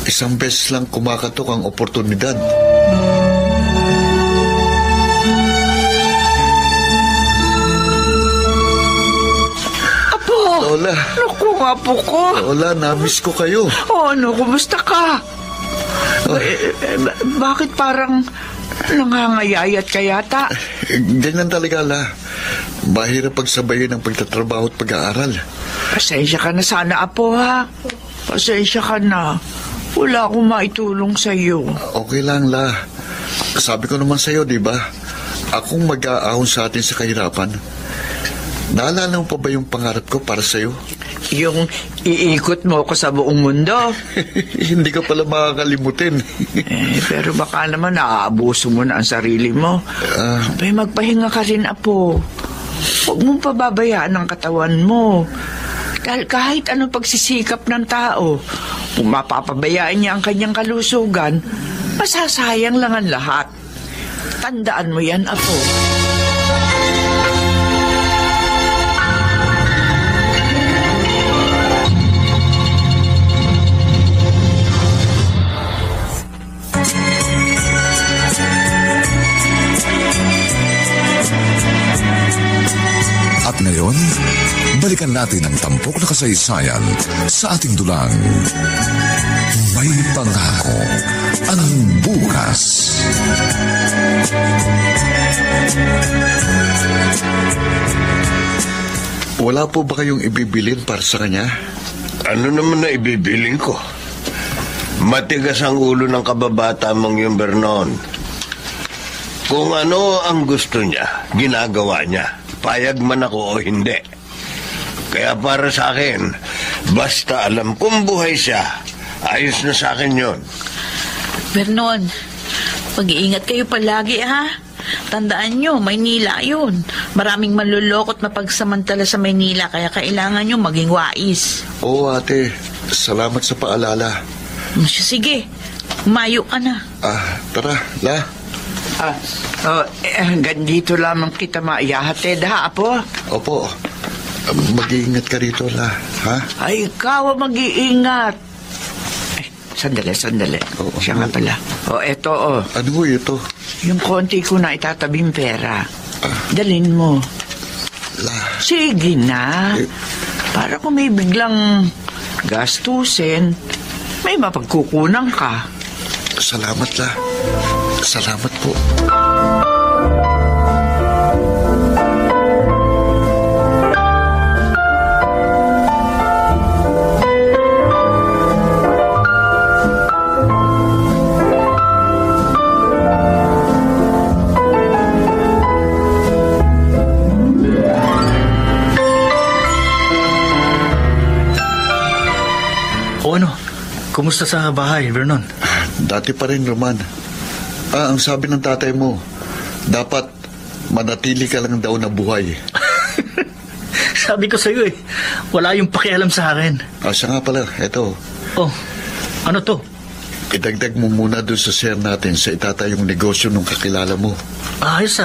Isang beses lang kumakatok ang oportunidad. Lola. Naku nga po ko. Lola, namiss ko kayo. Ano, kumusta ka? Bakit parang nangangayayat ka yata? Ganyan talaga, La. Mahirap pagsabayin ang pagtatrabaho at pag-aaral. Pasensya ka na sana, Apo, ha? Pasensya ka na. Wala akong maitulong sa'yo. Okay lang, La. Sabi ko naman sa'yo, di ba? Akong mag-aahon sa atin sa kahirapan. Naalala mo pa ba yung pangarap ko para sa'yo? Yung iikot mo ko sa buong mundo. Hindi ka pala makakalimutin. Pero baka naman naaabuso mo na ang sarili mo. Magpahinga ka rin, Apo. Huwag mong pababayaan ang katawan mo. Dahil kahit anong pagsisikap ng tao, kung mapapabayaan niya ang kanyang kalusugan, masasayang lang ang lahat. Tandaan mo yan, Apo. At ngayon, balikan natin ang tampok na kasaysayan sa ating dulang. May pangako ang bukas. Wala po ba kayong ibibilin para sa kanya? Ano naman na ibibilin ko? Matigas ang ulo ng kababata mong yung Vernon. Kung ano ang gusto niya, ginagawa niya. Payag man ako o hindi. Kaya para sa akin, basta alam kong buhay siya, ayos na sa akin yun. Vernon, mag-iingat kayo palagi, ha? Tandaan nyo, Maynila yun. Maraming manlulokot mapagsamantala sa Maynila, kaya kailangan nyo maging wais. Oo, ate. Salamat sa paalala. Sige, mayo ka na. Tara, La. Hanggang dito lamang kita maiyahatid, ha, Apo? Opo. Mag-iingat ka rito, La. Ha? Ay, ikaw ang mag-iingat. Sandali. Siya nga pala. Eto. Ano ito? Yung konti ko na itatabing pera. Dalin mo. La. Sige na. Para kung may biglang gastusin, may mapagkukunan ka. Salamat, La. Salamat po. O ano? Kumusta sa bahay, Vernon? Dati pa rin, Roman. Ang sabi ng tatay mo, dapat manatili ka lang daw na buhay. Sabi ko sa'yo wala yung pakialam sa akin. Siya nga pala, eto. Oh, ano to? Idagdag mo muna doon sa share natin sa itatayong negosyo ng kakilala mo. Ayos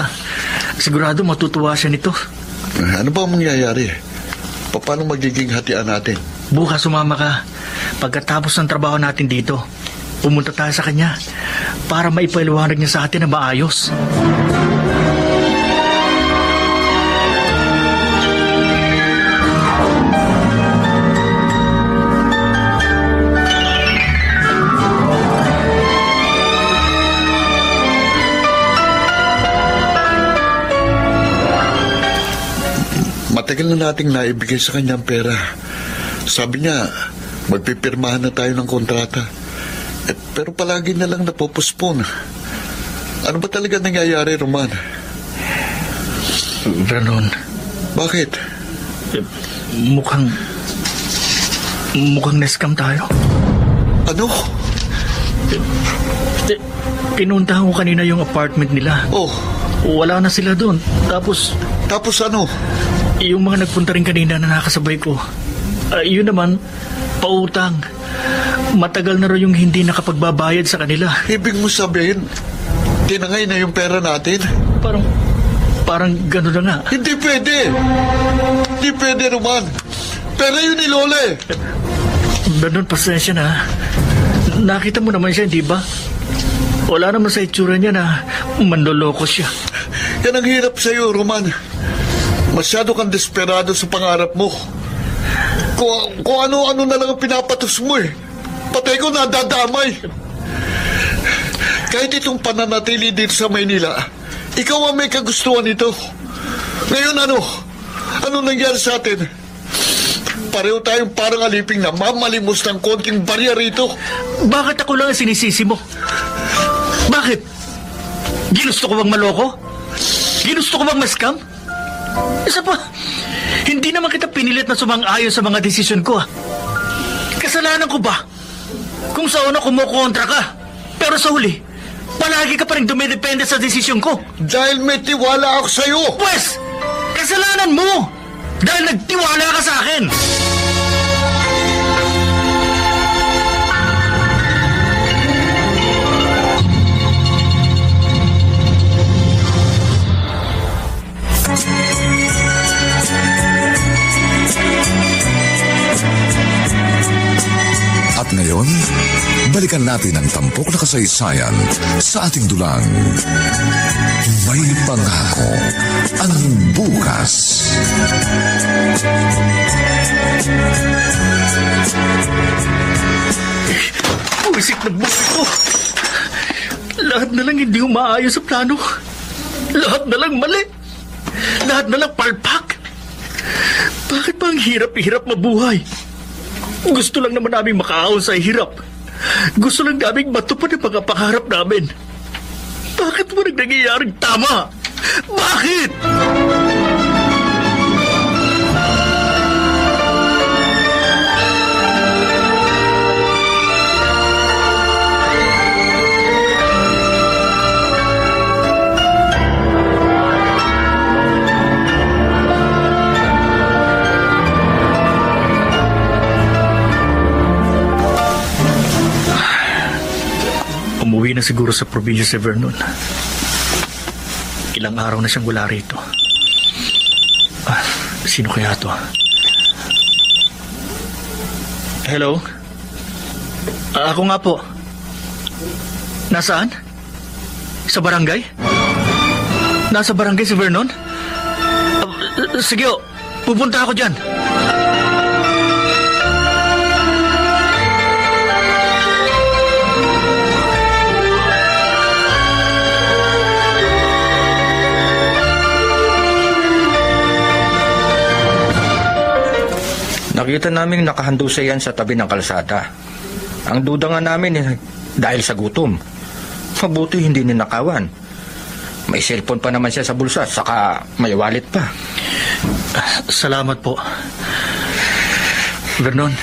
sigurado matutuwa siya nito. Ano ba ang mangyayari? Paano magiging hatian natin? Bukas sumama ka. Pagkatapos ng trabaho natin dito, pumunta tayo sa kanya para maipaliwanag niya sa atin na maayos. Matagal na nating naibigay sa kanya ang pera. Sabi niya, magpipirmahan na tayo ng kontrata. Pero palagi na lang napopospone. Ano ba talaga nangyayari, Roman? Vernon. Bakit? Mukhang na-scam tayo. Ano? Pinuntahan ko kanina yung apartment nila. Oh. Wala na sila doon. Tapos ano? Yung mga nagpunta rin kanina na nakasabay ko. Yun naman, pautang. Matagal na rin yung hindi nakapagbabayad sa kanila. Ibig mo sabihin, tinangay na yung pera natin? Parang gano'n na nga. Hindi pwede, Roman. Pera yun ni Lola. Vernon, pasensya na. Nakita mo naman siya, di ba? Wala naman sa itsura niya na manloloko siya. Yan ang hirap sa'yo, Roman. Masyado kang desperado sa pangarap mo. Kung ano-ano na lang ang pinapatos mo Patay ko nadadamay. Kahit itong pananatili dito sa Maynila, ikaw ang may kagustuhan nito. Ngayon ano nangyari sa atin? Pareho tayong parang aliping na mamalimos ng konting barya rito. Bakit ako lang ang sinisisi mo? Bakit? Ginusto ko bang maloko? Ginusto ko bang ma-scam? Isa pa, Hindi naman kita pinilit na sumang-ayon sa mga desisyon ko. Kasalanan ko ba? Kung sa una kumukontra ka, pero sa huli, palagi ka pa rin dumidepende sa desisyon ko. Dahil may tiwala ako sa'yo. Pwes, kasalanan mo! Dahil nagtiwala ka sa akin! At ngayon, balikan natin ang tampok na kasaysayan sa ating dulang. May pangako ang bukas. Buwisik na buhay ko. Lahat na lang hindi umaayos sa plano. Lahat na lang mali. Lahat na lang palpak. Bakit ba ang hirap-hirap mabuhay? Gusto lang naman namin makaahon sa hirap. Gusto lang namin matupad ang mga pangarap namin. Bakit mo nangyayaring tama? Bakit? Umuwi na siguro sa probinsya si Vernon. Ilang araw na siyang wala rito. Sino kaya to? Hello? Ako nga po. Nasaan? Sa barangay? Nasa barangay si Vernon? Sige, pupunta ako dyan. Nakita namin nakahandusay yan sa tabi ng kalsada. Ang duda nga namin dahil sa gutom. Mabuti hindi ninakawan. May cellphone pa naman siya sa bulsa, saka may wallet pa. Salamat po. Vernon.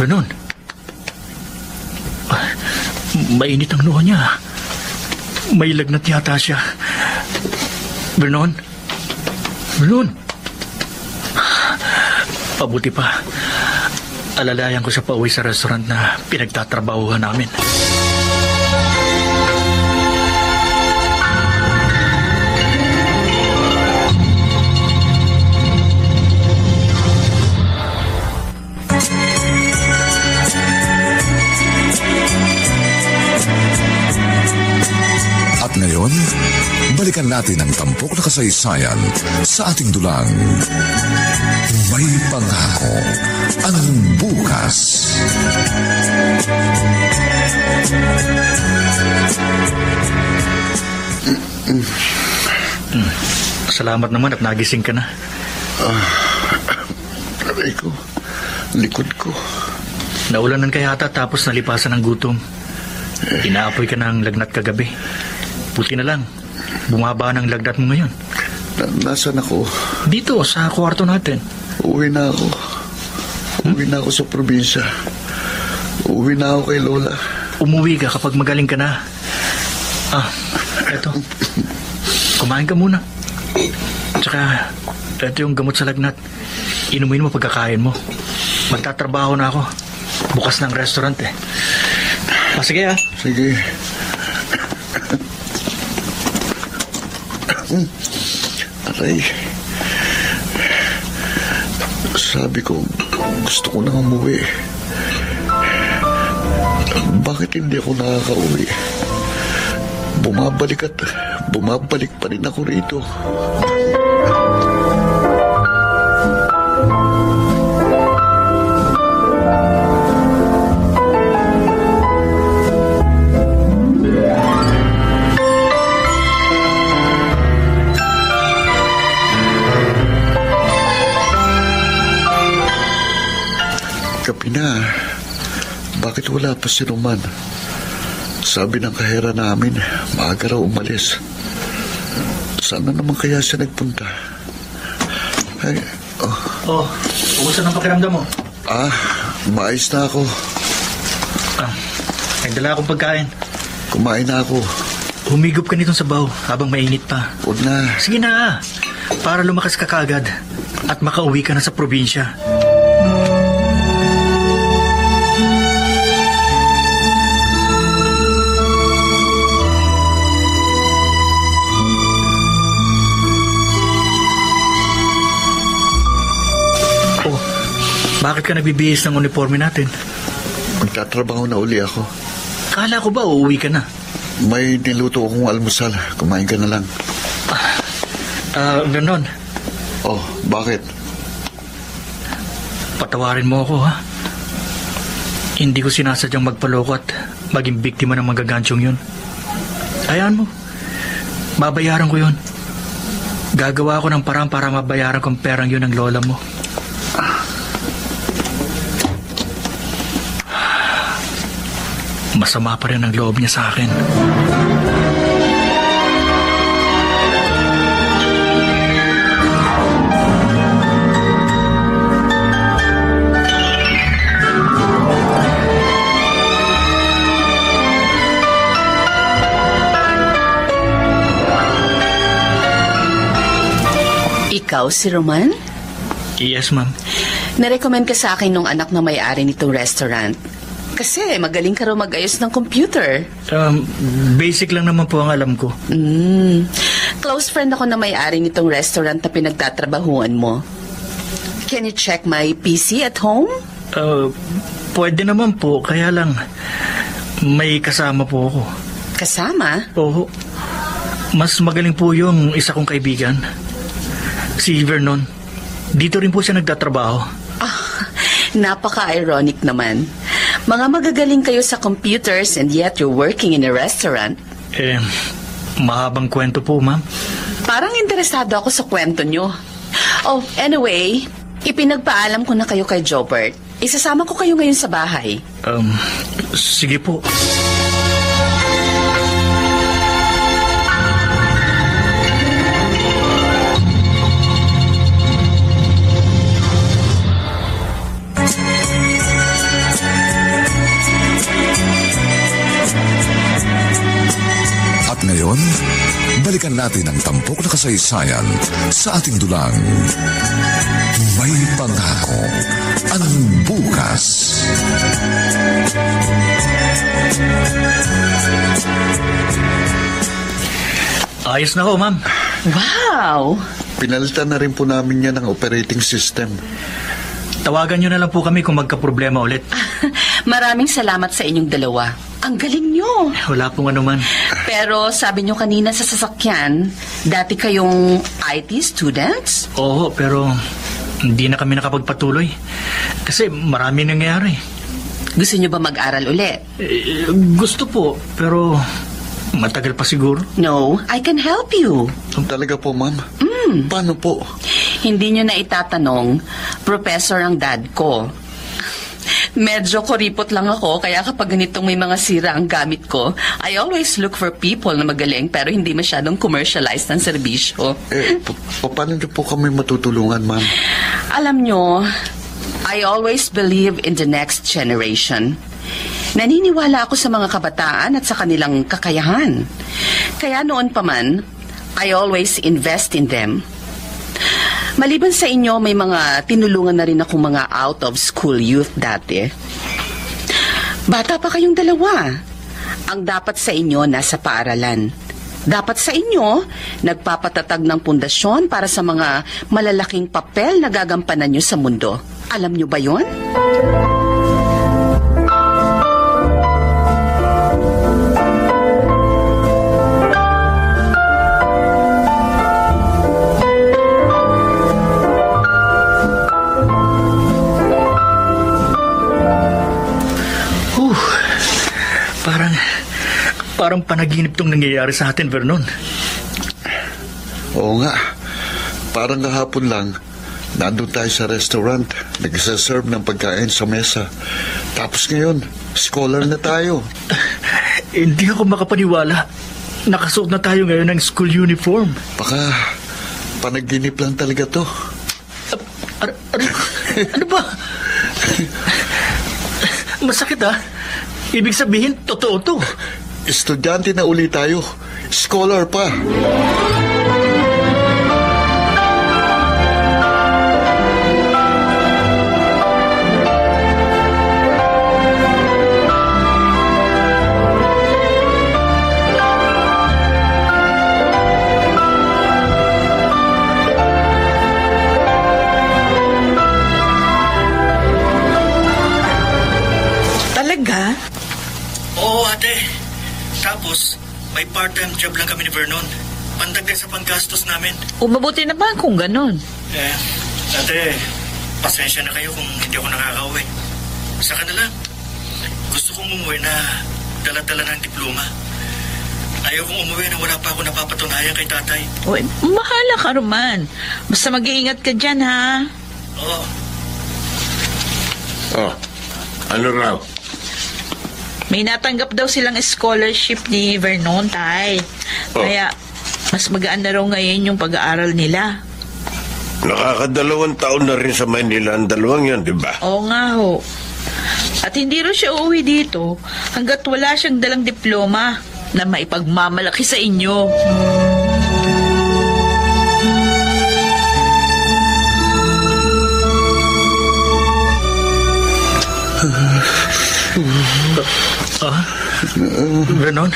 Vernon. Mainit ang noo niya. May lagnat yata siya. Vernon. Vernon. Pabuti pa, alalayan ko siya pauwi sa restaurant na pinagtatrabahuhan namin. At ngayon, balikan natin ang tampok na kasaysayan sa ating dulang. May pangako ang bukas. Salamat naman at nagising ka na. Aray ko, likod ko. Naulanan ka yata tapos nalipasan ng gutom. Inaapoy ka ng lagnat kagabi. Buti na lang, bumaba ng lagnat mo ngayon. Nasaan ako? Dito, sa kwarto natin. Uwi na ako. Uwi na ako sa probinsya. Uwi na ako kay Lola. Umuwi ka kapag magaling ka na. Eto. Kumain ka muna. Tsaka, eto yung gamot sa lagnat. Inumin mo pagkakain mo. Magtatrabaho na ako. Bukas ng restaurant eh. Sige ah. Sige. Aray. Sabi ko, gusto ko na umuwi. Bakit hindi ako nakakauwi? Bumabalik pa rin ako rito. Gabi na. Bakit wala pa si Roman? Sabi ng kahera namin, maaga raw umalis. Sana naman kaya siya nagpunta? Kumusta ng pakiramdam mo? Maayos na ako. Nagdala akong pagkain. Kumain na ako. Humigop ka nitong sabaw habang mainit pa. Huwag na. Sige na, para lumakas ka kagad at makauwi ka na sa probinsya. Bakit ka nagbibihis ng uniforme natin? Magtatrabaho na uli ako. Kala ko ba uuwi ka na? May niluto akong almusal. Kumain ka na lang. Vernon. Bakit? Patawarin mo ako, ha? Hindi ko sinasadyang magpaloko at maging biktima ng magagansyong yun. Hayaan mo. Babayaran ko yun. Gagawa ako ng parang para mabayaran kong perang yun ng lola mo. Masama pa rin ang loob niya sa akin. Ikaw si Roman? Yes, ma'am. Narecommend ka sa akin nung anak na may-ari nitong restaurant. Kasi magaling ka raw mag-ayos ng computer. Basic lang naman po ang alam ko. Close friend ako na may-ari nitong restaurant na pinagtatrabahuan mo. Can you check my PC at home? Pwede naman po, kaya lang may kasama po ako. Kasama? Oo. Mas magaling po yung isa kong kaibigan. Si Vernon. Dito rin po siya nagtatrabaho. Napaka-ironic naman. Mga magagaling kayo sa computers and yet you're working in a restaurant. Mahabang kwento po, ma'am. Parang interesado ako sa kwento nyo. Anyway, ipinagpaalam ko na kayo kay Jobert. Isasama ko kayo ngayon sa bahay. Sige po. Ngayon, balikan natin ang tampok na kasaysayan sa ating dulang. May pangako ang bukas. Ayos na ho, ma'am. Wow! Pinalitan na rin po namin yan ng operating system. Tawagan nyo na lang po kami kung magka-problema ulit. Maraming salamat sa inyong dalawa. Ang galing nyo. Wala pong anuman. Pero sabi nyo kanina sa sasakyan, dati kayong IT students? Oo, pero hindi na kami nakapagpatuloy. Kasi marami nangyayari. Gusto nyo ba mag-aral ulit? Gusto po, pero matagal pa siguro. No, I can help you. Talaga po, ma'am? Paano po? Hindi nyo na itatanong, professor ang dad ko. Medyo kuripot lang ako, kaya kapag ganitong may mga sira ang gamit ko, I always look for people na magaling pero hindi masyadong commercialized ang serbisyo. Paano nyo po kami matutulungan, ma'am? Alam nyo, I always believe in the next generation. Naniniwala ako sa mga kabataan at sa kanilang kakayahan. Kaya noon pa man, I always invest in them. Maliban sa inyo, may mga tinulungan na rin akong mga out-of-school youth dati. Bata pa kayong dalawa. Ang dapat sa inyo nasa paaralan. Dapat sa inyo, nagpapatatag ng pundasyon para sa mga malalaking papel na gagampanan nyo sa mundo. Alam nyo ba yon? Parang panaginip tong nangyayari sa atin, Vernon. Oo nga. Parang kahapon lang, nandun tayo sa restaurant, nagsaserve ng pagkain sa mesa. Tapos ngayon, scholar na tayo. Hindi ako makapaniwala. Nakasuot na tayo ngayon ng school uniform. Baka panaginip lang talaga to. Ano ba? Masakit ha? Ibig sabihin, totoo to. Estudyante na uli tayo. Scholar pa. Oo, ate. Tapos, may part-time job lang kami ni Vernon. Pandagdag sa panggastos namin. Mabuti naman kung ganun. Ate, pasensya na kayo kung hindi ako nakakauwi. Saka na lang, gusto kong umuwi na dala-dala ng diploma. Ayaw kong umuwi na wala pa ako napapatunayan kay tatay. Uy, mahala ka, Roman. Basta mag-iingat ka dyan, ha? Oo. Ano raw? May natanggap daw silang scholarship ni Vernon, tay. Kaya, mas magaan na raw ngayon yung pag-aaral nila. Nakaka2 taon na rin sa Maynila ang dalawang yan, di ba? Oo nga ho. At hindi rin siya uuwi dito hanggat wala siyang dalang diploma na maipagmamalaki sa inyo. Vernon?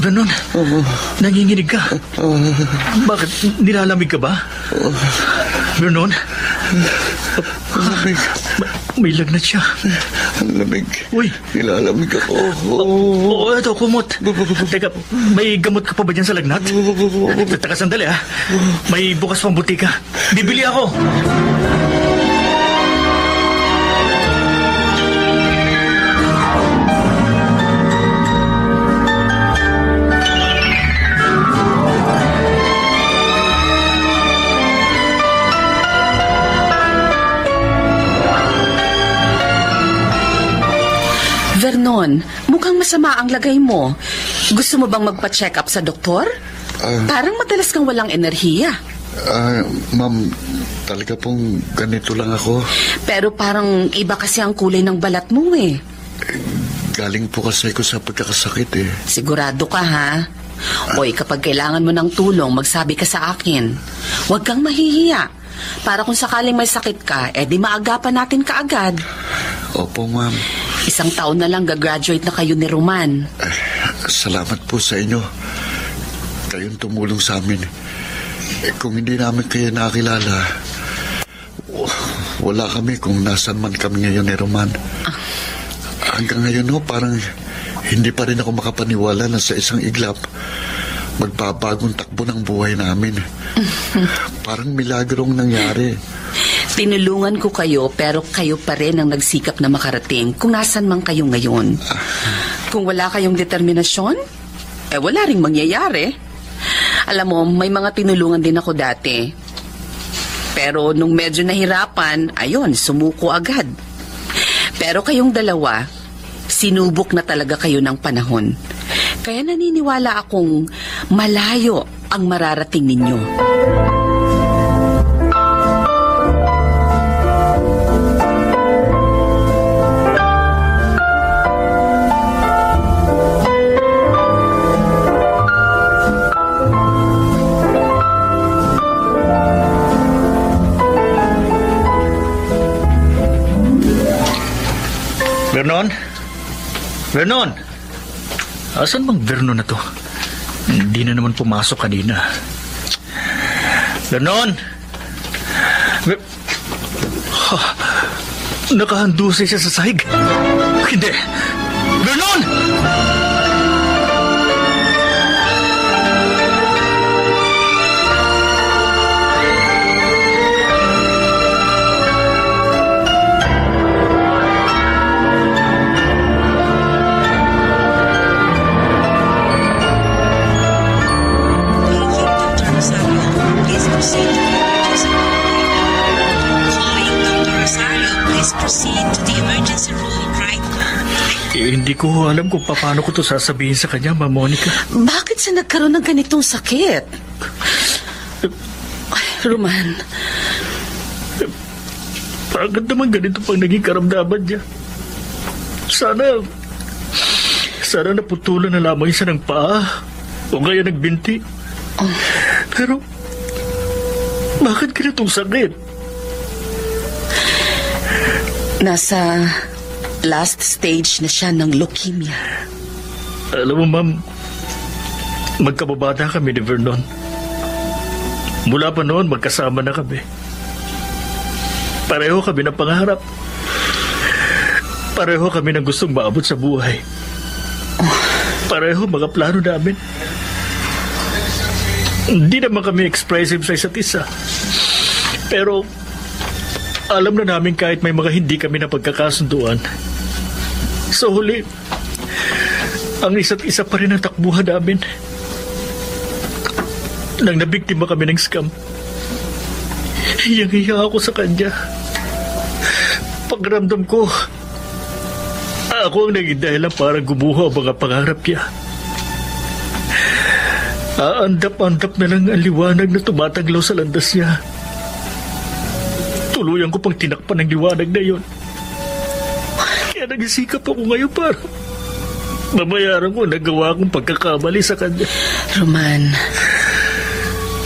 Vernon? Nanginginig ka? Bakit? Nilalamig ka ba? Vernon? Lamig. May lagnat siya. Lamig. Uy. Nilalamig ako. Oo, ito, kumot. Teka, may gamot ka pa ba dyan sa lagnat? Teka, sandali ha. May bukas pang butika. Bibili ako. Vernon, mukhang masama ang lagay mo. Gusto mo bang magpa-check up sa doktor? Parang madalas kang walang enerhiya. Ma'am, talaga pong ganito lang ako. Pero parang iba kasi ang kulay ng balat mo eh. Galing po kasi ko sa pagkakasakit eh. Sigurado ka ha? Oy, kapag kailangan mo ng tulong, magsabi ka sa akin. Huwag kang mahihiya. Para kung sakaling may sakit ka, di maagapan natin kaagad. Opo, ma'am. 1 taon na lang gagraduate na kayo ni Roman. Salamat po sa inyo. Kayong tumulong sa amin. Kung hindi namin kayo nakilala, wala kami kung nasan man kami ngayon ni Roman. Hanggang ngayon parang hindi pa rin ako makapaniwala na sa isang iglap magbabagong takbo ng buhay namin. Parang milagrong nangyari. Tinulungan ko kayo pero kayo pa rin ang nagsikap na makarating kung nasan man kayo ngayon. Kung wala kayong determinasyon, wala ring mangyayari. Alam mo, may mga tinulungan din ako dati. Pero nung medyo nahirapan, ayun, sumuko agad. Pero kayong dalawa, sinubok na talaga kayo ng panahon. Kaya naniniwala akong malayo ang mararating ninyo. Vernon? Vernon? Asan bang Vernon na to? Hindi na naman pumasok kanina. Vernon? Nakahandusay siya sa sahig. Hindi. Vernon! Hindi ko alam kung paano ko to sasabihin sa kanya, Ma'am Monica. Bakit siya nagkaroon ng ganitong sakit? Roman, Bakit naman ganito pang naging karamdaman niya? Sana naputulan na lamang siya ng paa o kaya nagbinti. Pero, bakit ganitong sakit? Nasa last stage na siya ng leukemia. Alam mo, ma'am, magkababata kami ni Vernon. Mula pa noon, magkasama na kami. Pareho kami ng pangarap. Pareho kami ng gustong maabot sa buhay. Pareho mga plano namin. Hindi naman kami expressive sa isa't isa. Pero alam na namin kahit may mga hindi kami na pagkakasunduan. Sa huli, ang isa't isa pa rin ang takbuhan namin. Nang nabiktima kami ng scam, hiyang-hiya ako sa kanya. Pagramdam ko, ako ang naging dahilan para gumuho ang mga pangarap niya. Aandap-andap na lang ang liwanag na tumataglaw sa landas niya. Tuluyan ko pang tinakpan ng liwanag na yun. Kaya nagsikap ako ngayon para mamayaran ko nagawa kong pagkakamali sa kanya. Roman,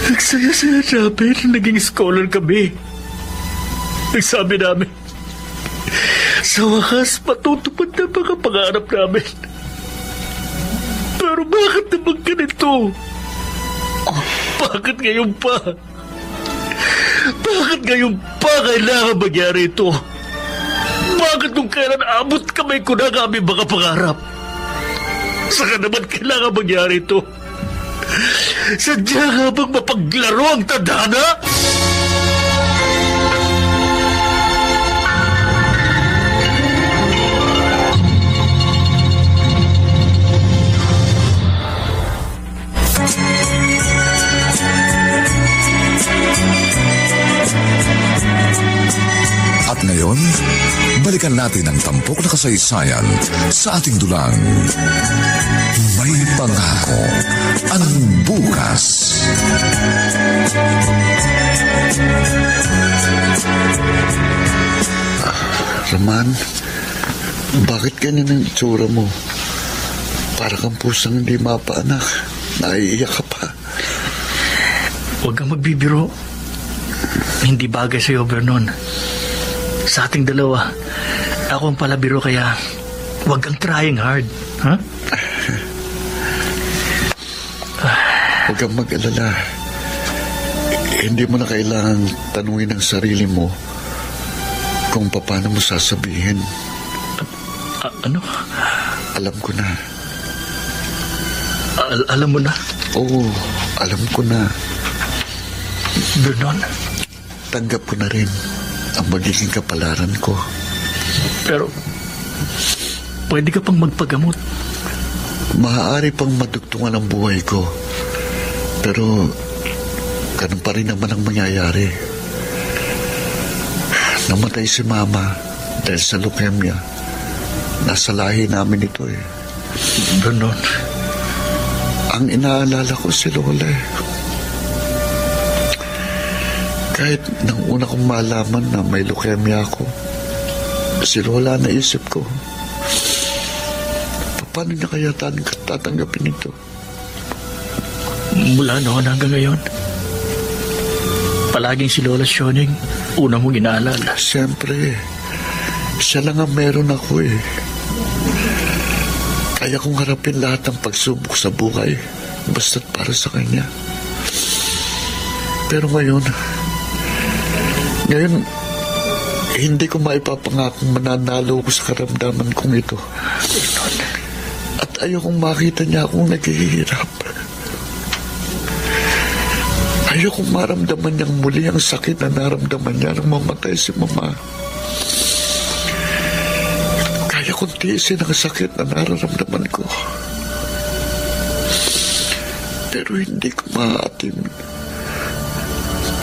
nagsaya-saya namin, naging scholar kami. Nagsabi namin, sa wakas matutupad na mga pangarap namin. Pero bakit naman ganito? Bakit ngayon pa? Bakit ngayon pa kailangan magyari ito? Bakit nung kailan abot kamay ko na ang aming mga pangarap? Saka naman kailangan magyari ito? Sadya nga bang mapaglaro ang tadhana? At ngayon, balikan natin ang tampok na kasaysayan sa ating dulang. May pangako ang bukas. Roman, bakit ganyan ang itsura mo? Para kang pusang hindi mapaanak. Naiiyak ka pa. Huwag kang magbibiro. Hindi bagay sa'yo, Vernon. Sa ating dalawa, ako ang palabiro kaya huwag kang trying hard. Ha? Huwag kang mag-alala. Hindi mo na kailangan tanungin ang sarili mo kung paano mo sasabihin. Ano? Alam ko na. Alam mo na? Oo, alam ko na. Vernon? Tanggap ko na rin ang magiging kapalaran ko. Pero, pwede ka pang magpagamot. Maaari pang madugtungan ang buhay ko. Pero, ganun pa rin naman ang mangyayari. Namatay si Mama dahil sa leukemia. Nasa lahi namin ito eh. Vernon? Ang inaalala ko si Lola eh. Kahit nang una kong malaman na may leukemia ako, si Lola naisip ko, paano niya kaya tatanggapin ito? Mula noon hanggang ngayon, palaging si Lola Sioning una mong inaalala. Siyempre, siya lang ang meron ako eh. Kaya kong harapin lahat ng pagsubok sa buhay, basta't para sa kanya. Pero ngayon, hindi ko maipapangakong mananalo ko sa karamdaman kong ito. At ayokong makita niya akong naghihirap. Ayokong maramdaman niyang muli ang sakit na naramdaman niya nang mamatay si Mama. Kaya kong tiisin ang sakit na nararamdaman ko. Pero hindi ko maatim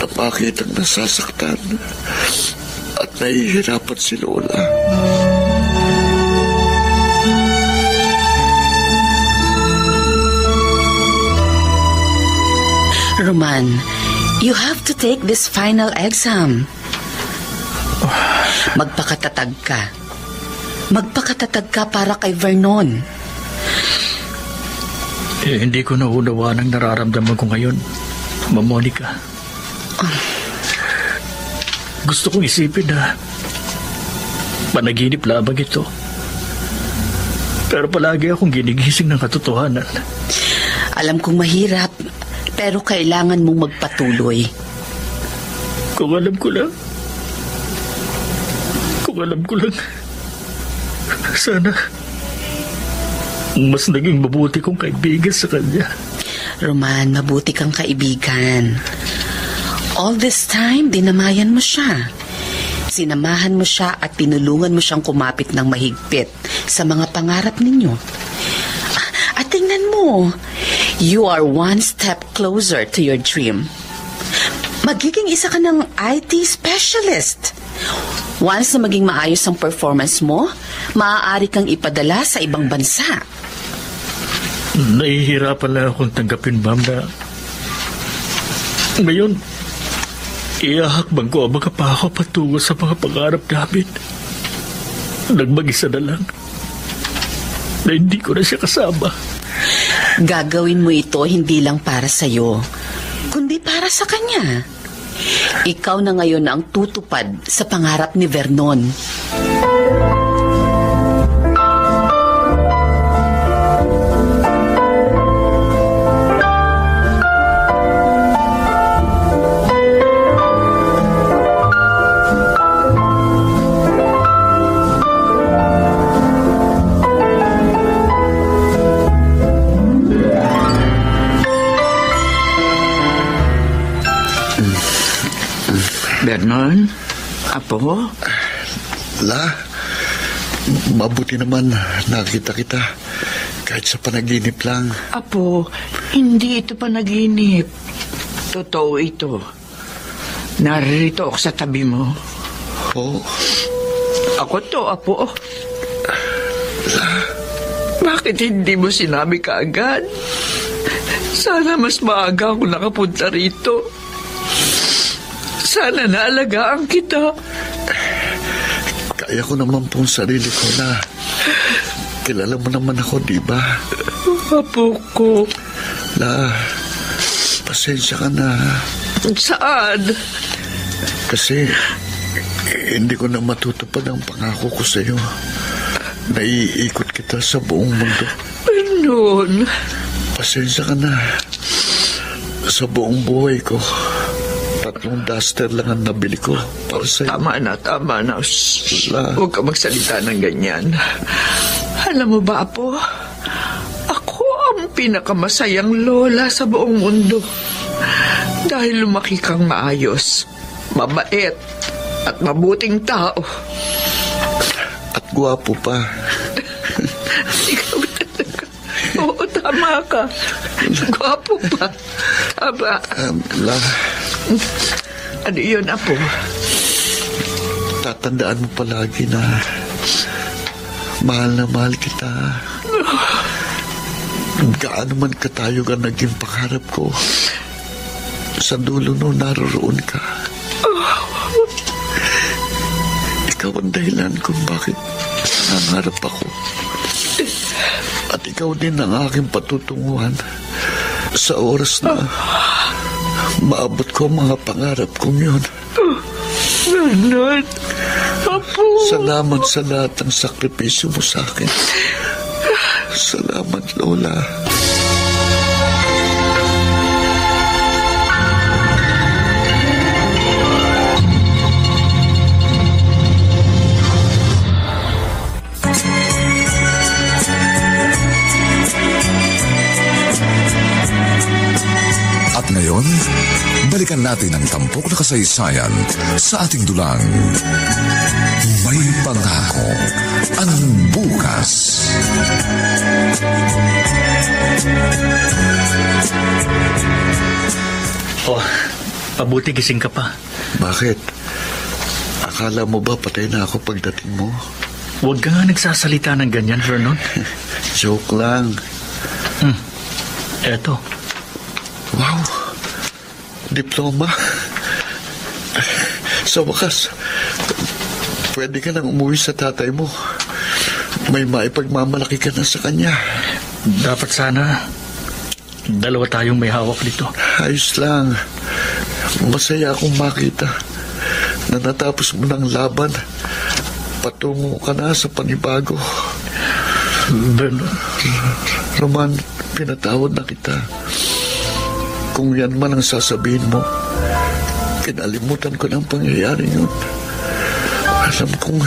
na makitang nasasaktan at nahihirapan si Lola. Roman, you have to take this final exam. Magpakatatag ka. Magpakatatag ka para kay Vernon. Hindi ko nauunawaan ang nararamdaman ko ngayon, Ma'am Monica. Gusto kong isipin na panaginip lamang ito. Pero palagi akong ginigising ng katotohanan. Alam kong mahirap, pero kailangan mong magpatuloy. Kung alam ko lang, sana mas naging mabuti kong kaibigan sa kanya. Roman, mabuti kang kaibigan. All this time, dinamayan mo siya. Sinamahan mo siya at tinulungan mo siyang kumapit ng mahigpit sa mga pangarap ninyo. At tingnan mo, you are one step closer to your dream. Magiging isa ka ng IT specialist. Once na maging maayos ang performance mo, maaari kang ipadala sa ibang bansa. Nahihirapan lang akong tanggapin, ma'am, na ngayon, iahakbang ko ang mga pako patungo sa mga pangarap namin. Nagmag-isa na lang na hindi ko na siya kasama. Gagawin mo ito hindi lang para sa'yo, kundi para sa kanya. Ikaw na ngayon ang tutupad sa pangarap ni Vernon. Vernon? Apo? Mabuti naman nakita kita kahit sa panaginip lang. Apo, hindi ito panaginip. Totoo ito. Narito ako sa tabi mo. Oh? Ako to, Apo. Bakit hindi mo sinabi kaagad? Sana mas maaga ako nakapunta rito. Sana naalagaan kita. Kaya ko naman pong sarili ko na. Kilala mo naman ako, di ba? Apo ko. Pasensya ka na. Saan? Kasi hindi ko na matutupad ang pangako ko sa'yo. Naiikot kita sa buong mundo. Vernon. Pasensya ka na. Sa buong buhay ko, 3 duster lang ang nabili ko para sa'yo. Tama na. Huwag ka magsalita ng ganyan. Alam mo ba, Apo? Ako ang pinakamasayang lola sa buong mundo. Dahil lumaki kang maayos, mabait, at mabuting tao. At gwapo pa. Ikaw talaga. Oo, tama ka. Gwapo pa. Tama. Ano yun, Apo? Tatandaan mo palagi na mahal kita. Gaano man katayog ang naging pangarap ko, sa dulo no naroroon ka. Ikaw ang dahilan kung bakit nangarap ako. At ikaw din ang aking patutunguhan sa oras na maabot ko ang mga pangarap kong yun. Vernon, Apo. Salamat sa lahat ng sakripisyo mo sa akin. Salamat, Lola. At ngayon, balikan natin ang tampok na kasaysayan sa ating dulang. May pangako ang bukas. Mabuti gising ka pa. Bakit? Akala mo ba patay na ako pagdating mo? Huwag ka nga nagsasalita ng ganyan, Vernon. Joke lang. Eto. Wow! Diploma. Sa wakas, pwede ka nang umuwi sa tatay mo. May maipagmamalaki ka na sa kanya. Dapat sana dalawa tayong may hawak dito. Ayos lang. Masaya akong makita na natapos mo ng laban. Patungo ka na sa panibago. Roman, pinatawad na kita. Kung yan man ang sasabihin mo, kinalimutan ko ng pangyayari yun. Alam kong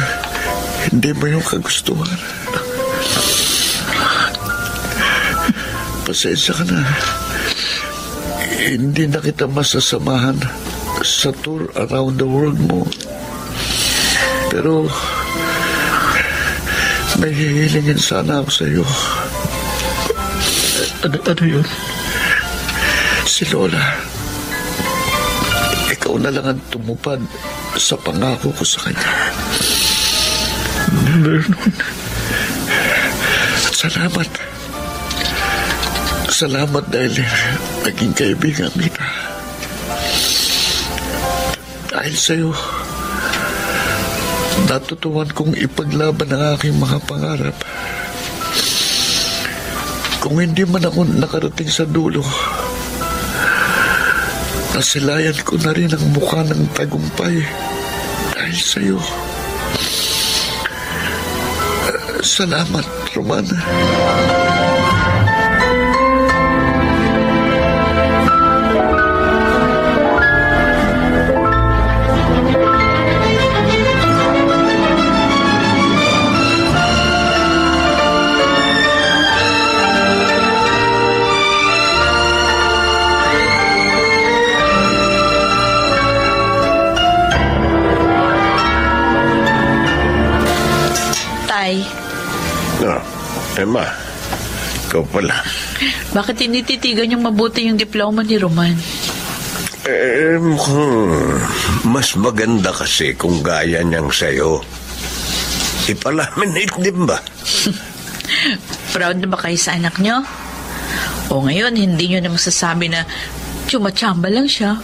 hindi mo yung kagustuhan. Pasensya ka na. Hindi na kita masasamahan sa tour around the world mo. Pero may hihilingin sana ako sa iyo. Ano yun? Si Lola. Ikaw na lang ang tumupad sa pangako ko sa kanya. Vernon. Salamat. Salamat dahil naging kaibigan kita. Dahil sa'yo, natutuwan kong ipaglaban ang aking mga pangarap. Kung hindi man ako nakarating sa dulo, nasilayan ko na rin ang mukha ng tagumpay dahil sa'yo. Salamat, Roman. Emma, ikaw pala. Bakit tinititigan yung mabuti yung diploma ni Roman? Mukhang mas maganda kasi kung gaya niyang sa'yo. Ipalaminate din ba? Proud na ba kayo sa anak niyo? O ngayon, hindi niyo na masasabi na tsumachamba lang siya?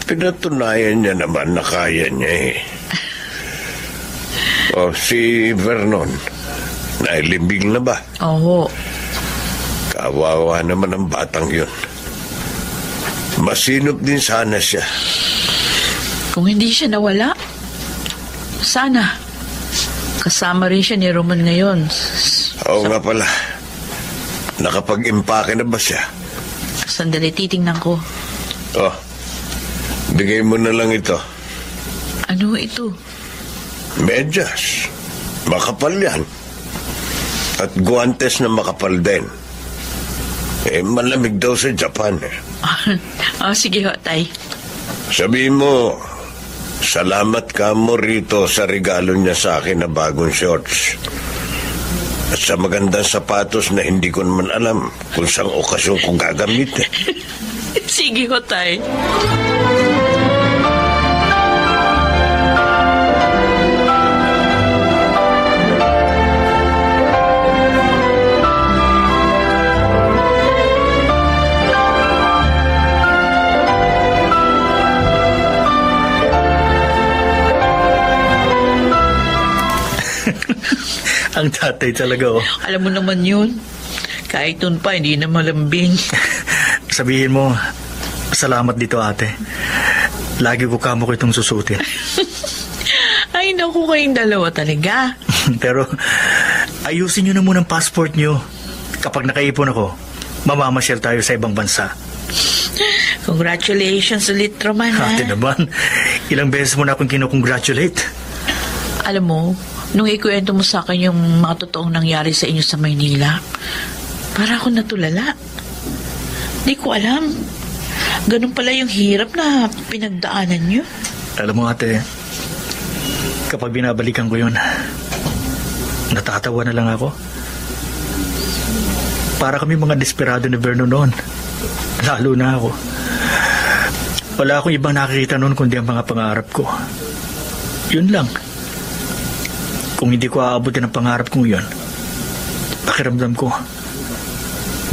Pinatunayan niya naman na kaya niya eh. O, si Vernon, nailimbing na ba? Oo. Kawawa naman ang batang yun. Masinop din sana siya. Kung hindi siya nawala, sana. Kasama rin siya ni Roman ngayon. Oo nga pala. Nakapag-impake na ba siya? Sandali, titingnan ko. Oh, bigay mo na lang ito. Ano ito? Medyas. Makapal yan. At guantes na makapal din. Malamig daw sa Japan. Sige ho, tay. Sabihin mo, salamat ka mo rito sa regalo niya sa akin na bagong shorts. At sa magandang sapatos na hindi ko naman alam kung saan okasyon kong gagamitin. Sige ho, tay. Ang tatay talaga, oh. Alam mo naman yun. Kahit nun pa, hindi na malambing. Sabihin mo, salamat dito, ate. Lagi ko kamo ko itong susutin. Ay, naku, kayong dalawa talaga. Pero, ayusin nyo na muna ang passport nyo. Kapag nakaipon ako, mamamasyal tayo sa ibang bansa. Congratulations ulit, Roman, ha? Ate naman, ilang beses mo na akong kinukongratulate. Alam mo, nung ikwento mo sa akin yung mga totoong nangyari sa inyo sa Maynila, para ako natulala. Di ko alam. Ganun pala yung hirap na pinagdaanan nyo. Alam mo, ate, kapag binabalikan ko yun, natatawa na lang ako. Para kami mga desperado ni Vernon noon. Lalo na ako. Wala akong ibang nakikita noon kundi ang mga pangarap ko. Yun lang. Kung hindi ko aabutin ang pangarap kong yun, pakiramdam ko,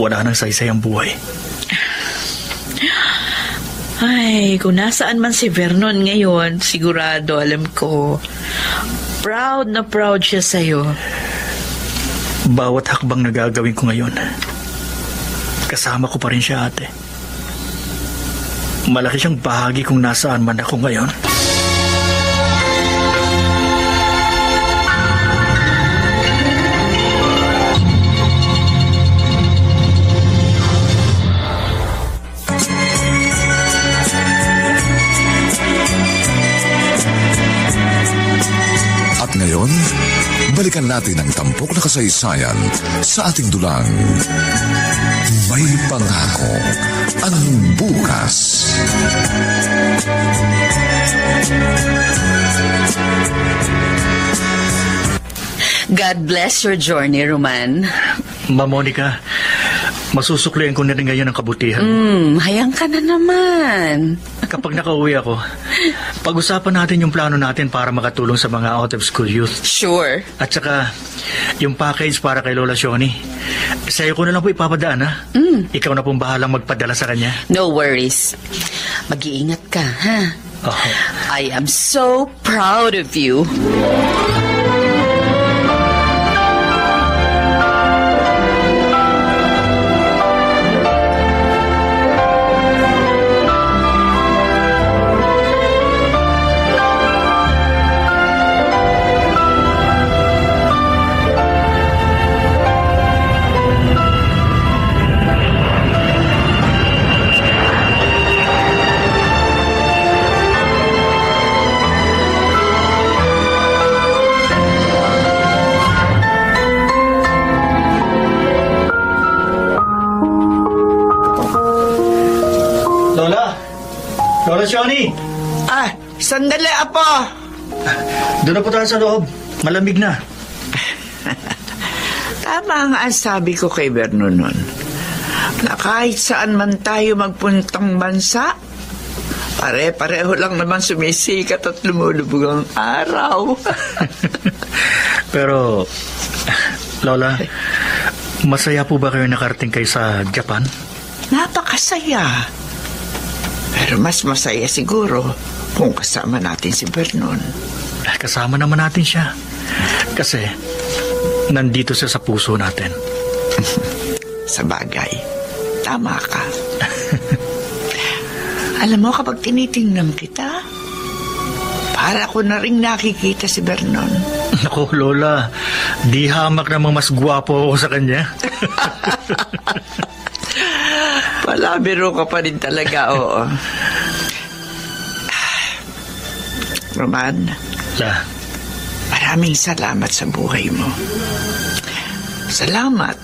wala nang saysay ang buhay. Ay, kung nasaan man si Vernon ngayon, sigurado alam ko, proud na proud siya sa'yo. Bawat hakbang na gagawin ko ngayon, kasama ko pa rin siya, ate. Malaki siyang bahagi kung nasaan man ako ngayon. At ngayon, balikan natin ang tampok na kasaysayan sa ating dulang. May pangako ang bukas. God bless your journey, Roman. Ma Monica, masusuklian ko na rin ngayon ang kabutihan. Hayang ka na naman. Kapag nakauwi ako, pag-usapan natin yung plano natin para makatulong sa mga out-of-school youth. Sure. At saka, yung package para kay Lola Shoni. Sa'yo ko na lang po ipapadaan, ha? Ikaw na pong bahalang magpadala sa kanya. No worries. Mag-iingat ka, ha? Oh. I am so proud of you. Lola Shoni! Sandali, Apo! Doon na po tayo sa loob. Malamig na. Tama nga ang sabi ko kay Vernon nun, na kahit saan man tayo magpuntang bansa, pare-pareho lang naman sumisikat at lumulubog ang araw. Pero, Lola, masaya po ba kayo nakarating kayo sa Japan? Napakasaya. Pero mas masaya siguro kung kasama natin si Vernon. Kasama naman natin siya. Kasi, nandito siya sa puso natin. Sa bagay, tama ka. Alam mo, kapag tinitingnan kita, para ko na rin nakikita si Vernon. Naku, Lola, di hamak namang mas gwapo ako sa kanya. Palabiro ka pa rin talaga, oo. Roman, maraming salamat sa buhay mo. Salamat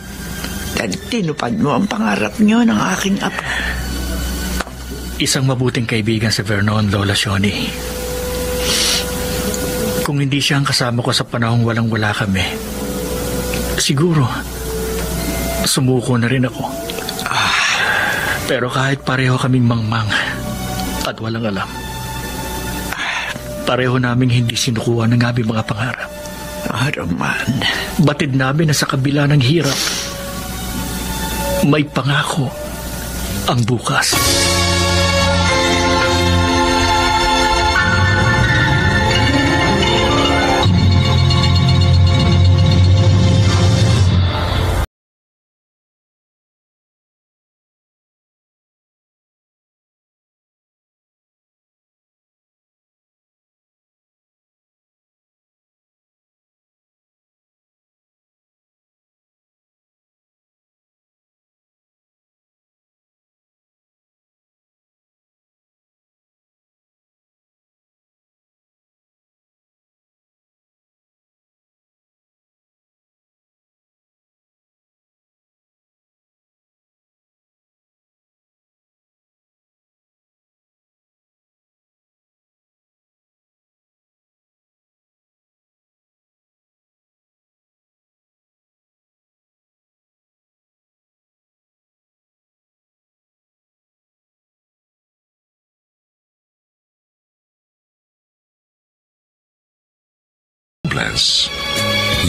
dahil tinupad mo ang pangarap niyo ng aking apo. Isang mabuting kaibigan si Vernon, Lola Shoni. Kung hindi siya ang kasama ko sa panahong walang-wala kami, siguro, sumuko na rin ako. Pero kahit pareho kaming mangmang at walang alam, pareho naming hindi sinukuha ng aming mga pangarap. Roman. Batid namin na sa kabila ng hirap, may pangako ang bukas.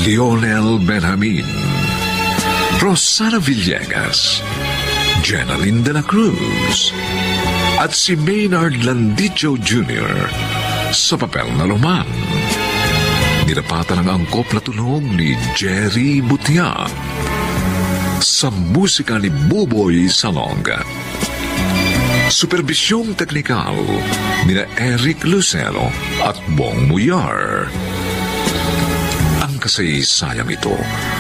Lionel Benjamin, Rosana Villegas, Jenaline de la Cruz, at si Maynard Landicho Jr. sa papel na Roman. Nilapatan ang angkop na tunog ni Jerry Butia sa musika ni Buboy Salong. Superbisyong teknikal ni Eric Lucero at Bong Muyar. Ang kasaysayang ito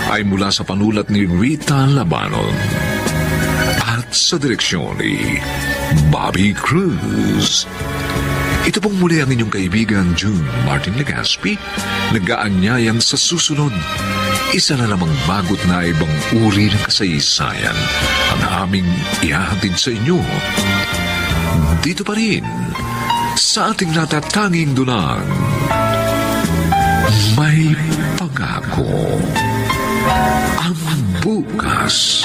ay mula sa panulat ni Rita Labanon at sa direksyon ni Bobby Cruz. Ito pong muli ang inyong kaibigan June Martin Legaspi, nag-aanyayang sa susunod, isa na namang bagot na ibang uri ng kasaysayan ang aming ihahatid sa inyo. Dito pa rin, sa ating natatanging dunang, may pangako ang bukas.